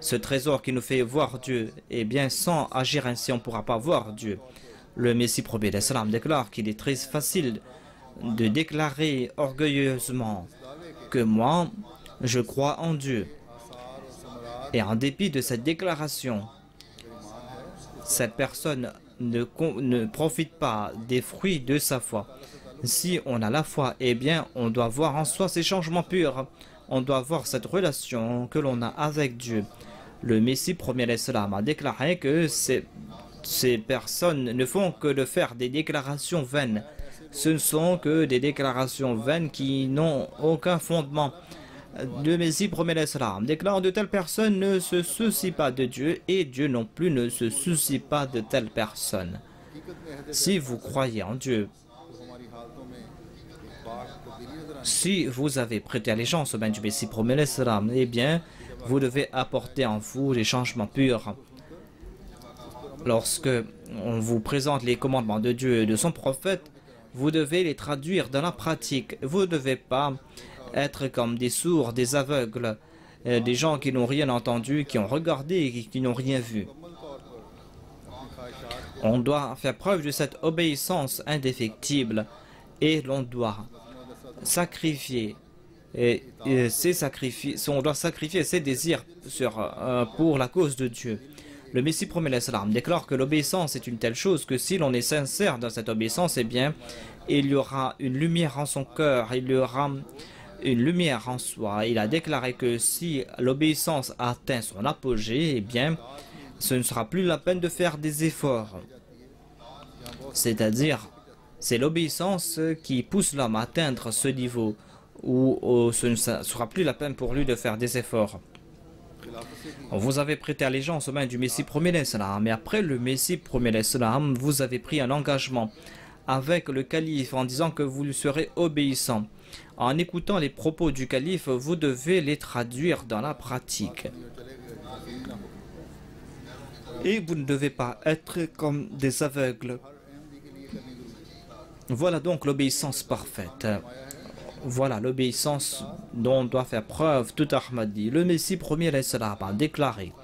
ce trésor qui nous fait voir Dieu, et bien sans agir ainsi on ne pourra pas voir Dieu. Le Messie prophète d'Islam déclare qu'il est très facile de déclarer orgueilleusement que moi je crois en Dieu, et en dépit de cette déclaration, cette personne ne profite pas des fruits de sa foi. Si on a la foi, eh bien, on doit voir en soi ces changements purs. On doit voir cette relation que l'on a avec Dieu. Le Messie premier l'Islam a déclaré que ces personnes ne font que de faire des déclarations vaines. Ce ne sont que des déclarations vaines qui n'ont aucun fondement. Le Messie premier l'Islam déclare de telles personnes ne se soucient pas de Dieu et Dieu non plus ne se soucie pas de telles personnes. Si vous croyez en Dieu, si vous avez prêté allégeance au bain du Messie promet l'Islam, eh bien, vous devez apporter en vous les changements purs. Lorsque on vous présente les commandements de Dieu et de son prophète, vous devez les traduire dans la pratique. Vous ne devez pas être comme des sourds, des aveugles, des gens qui n'ont rien entendu, qui ont regardé et qui n'ont rien vu. On doit faire preuve de cette obéissance indéfectible et l'on doit sacrifier on doit sacrifier ses désirs pour la cause de Dieu. Le Messie promet l'Islam déclare que l'obéissance est une telle chose que si l'on est sincère dans cette obéissance, eh bien, il y aura une lumière en son cœur, il y aura une lumière en soi. Il a déclaré que si l'obéissance atteint son apogée, eh bien, ce ne sera plus la peine de faire des efforts. C'est-à-dire, c'est l'obéissance qui pousse l'homme à atteindre ce niveau où ce ne sera plus la peine pour lui de faire des efforts. Vous avez prêté allégeance aux mains du Messie premier l'Islam, mais après le Messie premier l'Islam, vous avez pris un engagement avec le calife en disant que vous lui serez obéissant. En écoutant les propos du calife, vous devez les traduire dans la pratique. Et vous ne devez pas être comme des aveugles. Voilà donc l'obéissance parfaite. Voilà l'obéissance dont on doit faire preuve tout Ahmadi. Le Messie premier l'Islam a déclaré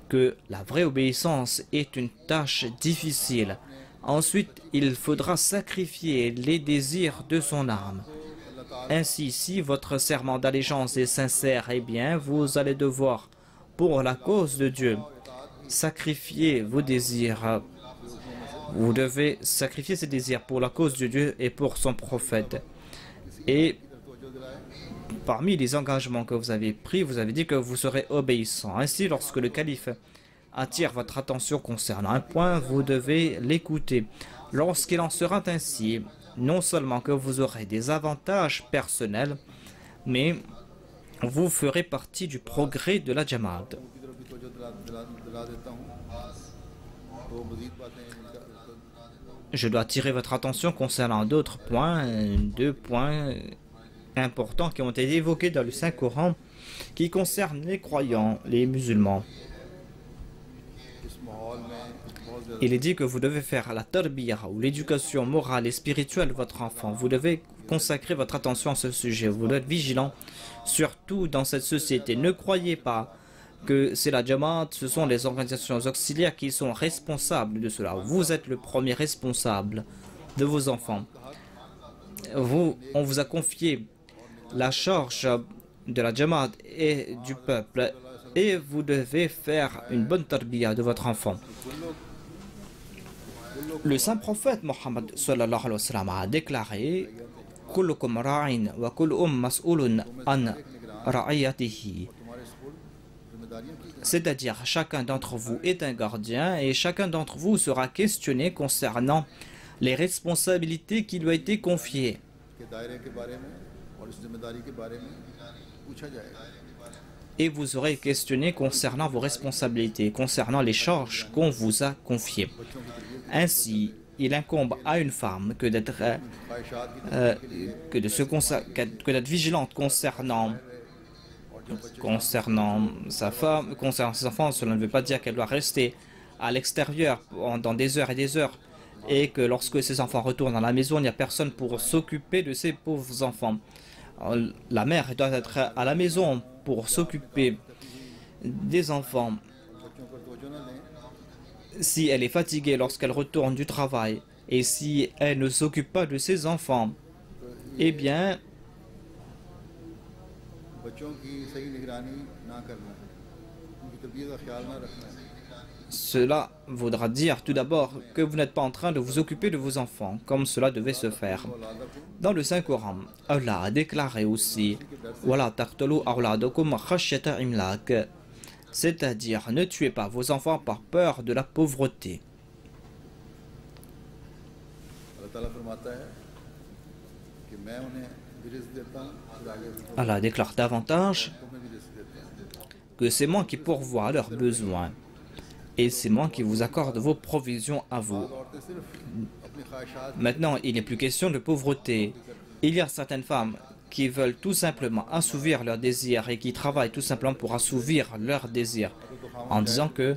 que la vraie obéissance est une tâche difficile. Ensuite, il faudra sacrifier les désirs de son âme. Ainsi, si votre serment d'allégeance est sincère, eh bien, vous allez devoir, pour la cause de Dieu, sacrifier vos désirs. Vous devez sacrifier ces désirs pour la cause de Dieu et pour son prophète. Et parmi les engagements que vous avez pris, vous avez dit que vous serez obéissant. Ainsi, lorsque le calife attire votre attention concernant un point, vous devez l'écouter. Lorsqu'il en sera ainsi, non seulement que vous aurez des avantages personnels, mais vous ferez partie du progrès de la Jamaat. Je dois attirer votre attention concernant d'autres points, deux points importants qui ont été évoqués dans le Saint-Coran qui concernent les croyants, les musulmans. Il est dit que vous devez faire la tarbiyah ou l'éducation morale et spirituelle de votre enfant. Vous devez consacrer votre attention à ce sujet. Vous devez être vigilant, surtout dans cette société. Ne croyez pas que c'est la Jamaat, ce sont les organisations auxiliaires qui sont responsables de cela. Vous êtes le premier responsable de vos enfants. On vous a confié la charge de la Jamaat et du peuple et vous devez faire une bonne tarbiyah de votre enfant. Le saint prophète Mohammed sallallahu alayhi wa sallam a déclaré Kullukum ra'in wa kullukum mas'ulun an ra'iyatihi. C'est-à-dire, chacun d'entre vous est un gardien et chacun d'entre vous sera questionné concernant les responsabilités qui lui ont été confiées. Et vous serez questionné concernant vos responsabilités, concernant les charges qu'on vous a confiées. Ainsi, il incombe à une femme que d'être vigilante concernant sa femme, concernant ses enfants. Cela ne veut pas dire qu'elle doit rester à l'extérieur pendant des heures et des heures, et que lorsque ces enfants retournent à la maison, il n'y a personne pour s'occuper de ces pauvres enfants. La mère doit être à la maison pour s'occuper des enfants. Si elle est fatiguée lorsqu'elle retourne du travail et si elle ne s'occupe pas de ses enfants, eh bien, cela voudra dire tout d'abord que vous n'êtes pas en train de vous occuper de vos enfants, comme cela devait se faire. Dans le Saint-Coran, Allah a déclaré aussi Wala taqtulu awladakum khashyata imlak, c'est-à-dire ne tuez pas vos enfants par peur de la pauvreté. Allah déclare davantage que c'est moi qui pourvois à leurs besoins et c'est moi qui vous accorde vos provisions à vous. Maintenant, il n'est plus question de pauvreté. Il y a certaines femmes qui veulent tout simplement assouvir leurs désirs et qui travaillent tout simplement pour assouvir leurs désirs en disant que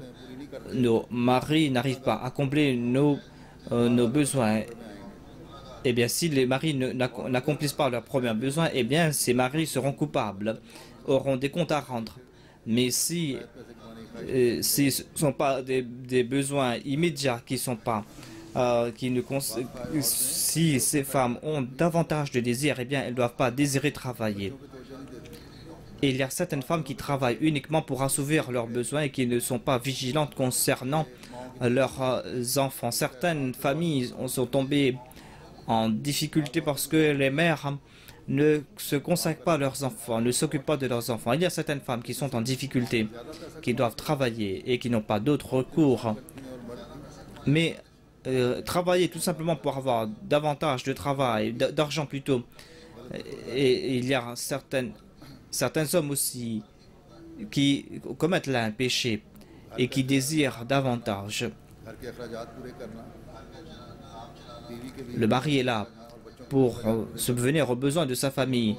nos maris n'arrivent pas à combler nos besoins. Eh bien, si les maris n'accomplissent pas leurs premiers besoins, eh bien, ces maris seront coupables, auront des comptes à rendre. Mais si ce ne sont pas des besoins immédiats qui sont pas, si ces femmes ont davantage de désirs, eh bien, elles ne doivent pas désirer travailler. Et il y a certaines femmes qui travaillent uniquement pour assouvir leurs besoins et qui ne sont pas vigilantes concernant leurs enfants. Certaines familles sont tombées en difficulté parce que les mères ne se consacrent pas à leurs enfants, ne s'occupent pas de leurs enfants. Il y a certaines femmes qui sont en difficulté, qui doivent travailler et qui n'ont pas d'autre recours. Mais travailler tout simplement pour avoir davantage de travail, d'argent plutôt. Et il y a certains hommes aussi qui commettent là un péché et qui désirent davantage. Le mari est là pour subvenir aux besoins de sa famille.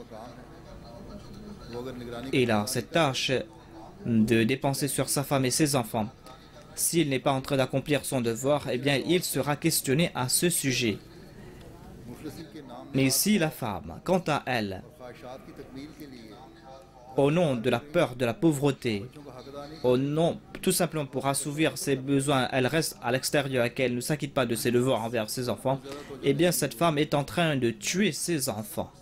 Et il a cette tâche de dépenser sur sa femme et ses enfants. S'il n'est pas en train d'accomplir son devoir, eh bien, il sera questionné à ce sujet. Mais si la femme, quant à elle, au nom de la peur de la pauvreté, au nom, tout simplement pour assouvir ses besoins, elle reste à l'extérieur et qu'elle ne s'acquitte pas de ses devoirs envers ses enfants, eh bien cette femme est en train de tuer ses enfants.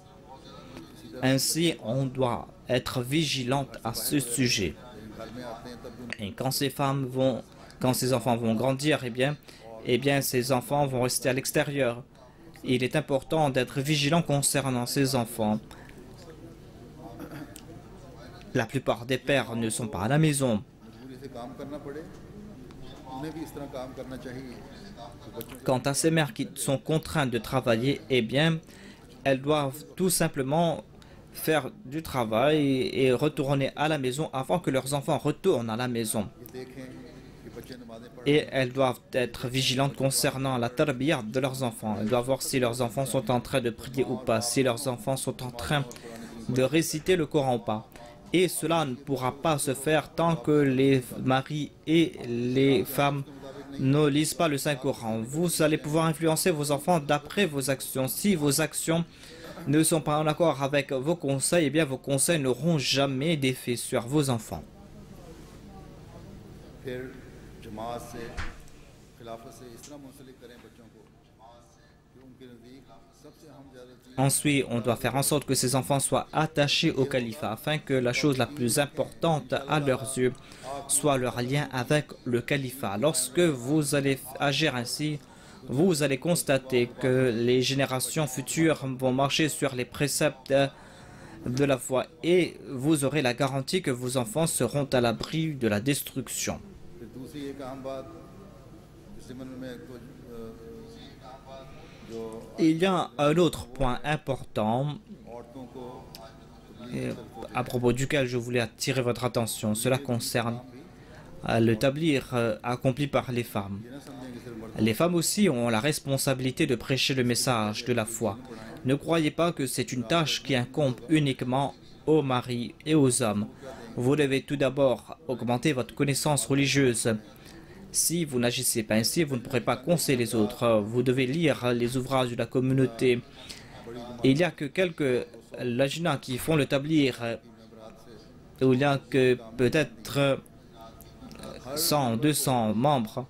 Ainsi, on doit être vigilante à ce sujet. Et quand ces enfants vont grandir, eh bien ces enfants vont rester à l'extérieur. Il est important d'être vigilant concernant ces enfants. La plupart des pères ne sont pas à la maison. Quant à ces mères qui sont contraintes de travailler, eh bien, elles doivent tout simplement faire du travail et retourner à la maison avant que leurs enfants retournent à la maison. Et elles doivent être vigilantes concernant la tarbiyah de leurs enfants. Elles doivent voir si leurs enfants sont en train de prier ou pas, si leurs enfants sont en train de réciter le Coran ou pas. Et cela ne pourra pas se faire tant que les maris et les femmes ne lisent pas le Saint-Coran. Vous allez pouvoir influencer vos enfants d'après vos actions. Si vos actions ne sont pas en accord avec vos conseils, eh bien vos conseils n'auront jamais d'effet sur vos enfants. Ensuite, on doit faire en sorte que ces enfants soient attachés au califat afin que la chose la plus importante à leurs yeux soit leur lien avec le califat. Lorsque vous allez agir ainsi, vous allez constater que les générations futures vont marcher sur les préceptes de la foi et vous aurez la garantie que vos enfants seront à l'abri de la destruction. Il y a un autre point important à propos duquel je voulais attirer votre attention. Cela concerne le tablir accompli par les femmes. Les femmes aussi ont la responsabilité de prêcher le message de la foi. Ne croyez pas que c'est une tâche qui incombe uniquement aux maris et aux hommes. Vous devez tout d'abord augmenter votre connaissance religieuse. Si vous n'agissez pas ainsi, vous ne pourrez pas conseiller les autres. Vous devez lire les ouvrages de la communauté. Et il n'y a que quelques lajna qui font le tablir, où il n'y a que peut-être 100, 200 membres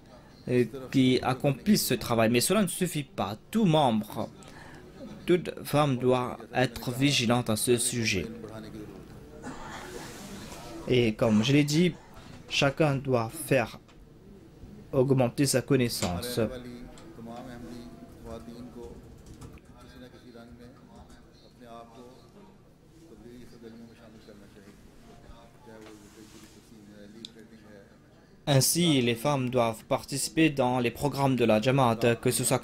qui accomplissent ce travail. Mais cela ne suffit pas. Tout membre, toute femme doit être vigilante à ce sujet. Et comme je l'ai dit, chacun doit faire augmenter sa connaissance. Ainsi, les femmes doivent participer dans les programmes de la Jamaat, que cela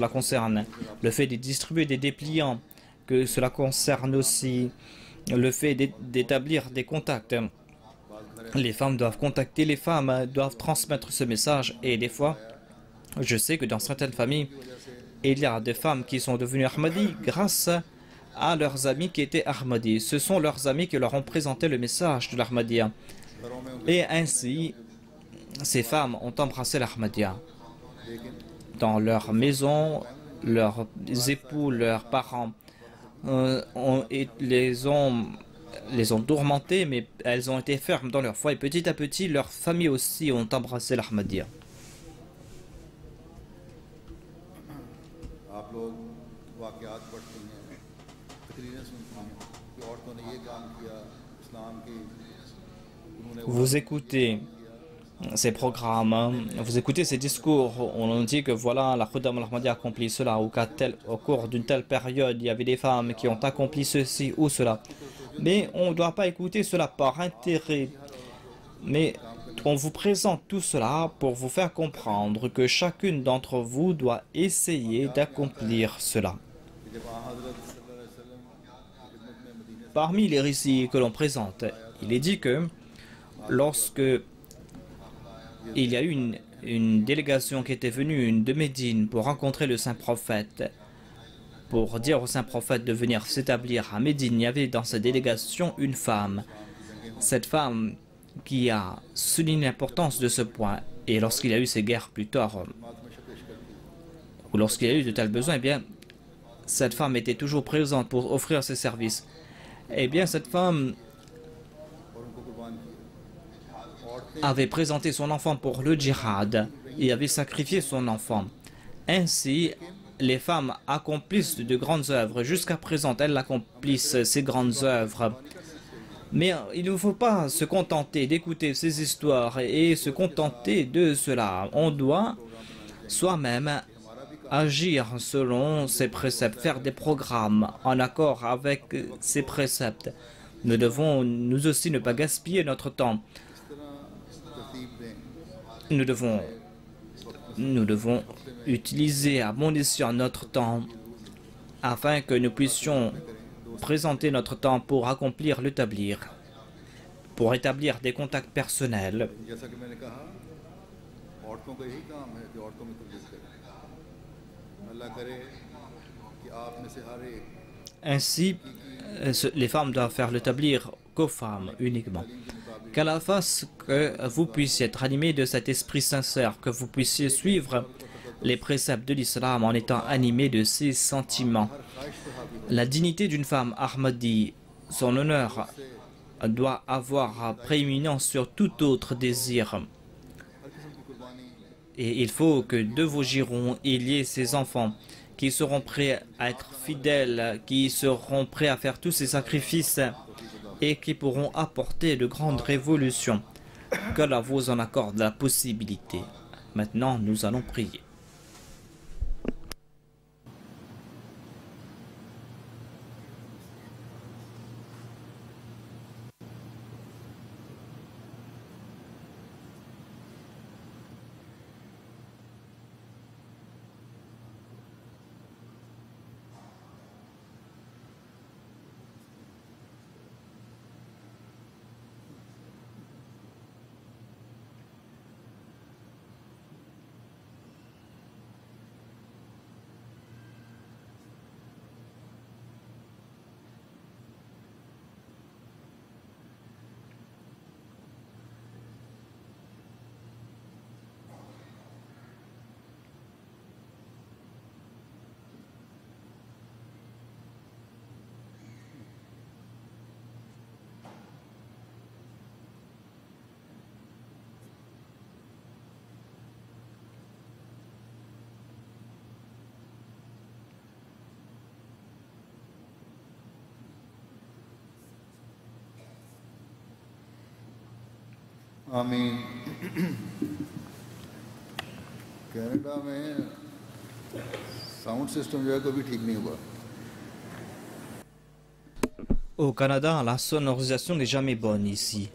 concerne le fait de distribuer des dépliants, que cela concerne aussi le fait d'établir des contacts. Les femmes doivent contacter les femmes, doivent transmettre ce message. Et des fois, je sais que dans certaines familles, il y a des femmes qui sont devenues Ahmadis grâce à leurs amis qui étaient Ahmadis. Ce sont leurs amis qui leur ont présenté le message de l'Ahmadiyya. Et ainsi, ces femmes ont embrassé l'Ahmadiyya. Dans leur maison, leurs époux, leurs parents les ont tourmentées, mais elles ont été fermes dans leur foi. Et petit à petit, leurs familles aussi ont embrassé l'Ahmadiyya. Vous écoutez ces programmes, vous écoutez ces discours, on nous dit que voilà, la Khuddam al-Ahmadiyya a accompli cela, ou au cours d'une telle période, il y avait des femmes qui ont accompli ceci ou cela. Mais on ne doit pas écouter cela par intérêt. Mais on vous présente tout cela pour vous faire comprendre que chacune d'entre vous doit essayer d'accomplir cela. Parmi les récits que l'on présente, il est dit que lorsque il y a eu une délégation qui était venue de Médine pour rencontrer le saint prophète, pour dire au saint prophète de venir s'établir à Médine, il y avait dans cette délégation une femme. Cette femme qui a souligné l'importance de ce point. Et lorsqu'il y a eu ces guerres plus tard, ou lorsqu'il y a eu de tels besoins, eh bien, cette femme était toujours présente pour offrir ses services. Eh bien, cette femme avait présenté son enfant pour le djihad et avait sacrifié son enfant. Ainsi, les femmes accomplissent de grandes œuvres. Jusqu'à présent, elles accomplissent ces grandes œuvres. Mais il ne faut pas se contenter d'écouter ces histoires et se contenter de cela. On doit soi-même agir selon ces préceptes, faire des programmes en accord avec ces préceptes. Nous devons nous aussi ne pas gaspiller notre temps. Nous devons utiliser à bon escient notre temps afin que nous puissions présenter notre temps pour accomplir le tablir, pour établir des contacts personnels. Ainsi, les femmes doivent faire le tablir qu'aux femmes uniquement. Qu'Allah fasse que vous puissiez être animés de cet esprit sincère, que vous puissiez suivre les préceptes de l'islam en étant animés de ces sentiments. La dignité d'une femme Ahmadi, son honneur, doit avoir prééminence sur tout autre désir. Et il faut que de vos girons, il y ait ces enfants qui seront prêts à être fidèles, qui seront prêts à faire tous ces sacrifices et qui pourront apporter de grandes révolutions. Qu'Allah vous en accorde la possibilité. Maintenant, nous allons prier. आमीन। कनाडा में sound system जो है कभी ठीक नहीं हुआ। Au Canada, la sonorisation n'est jamais bonne ici.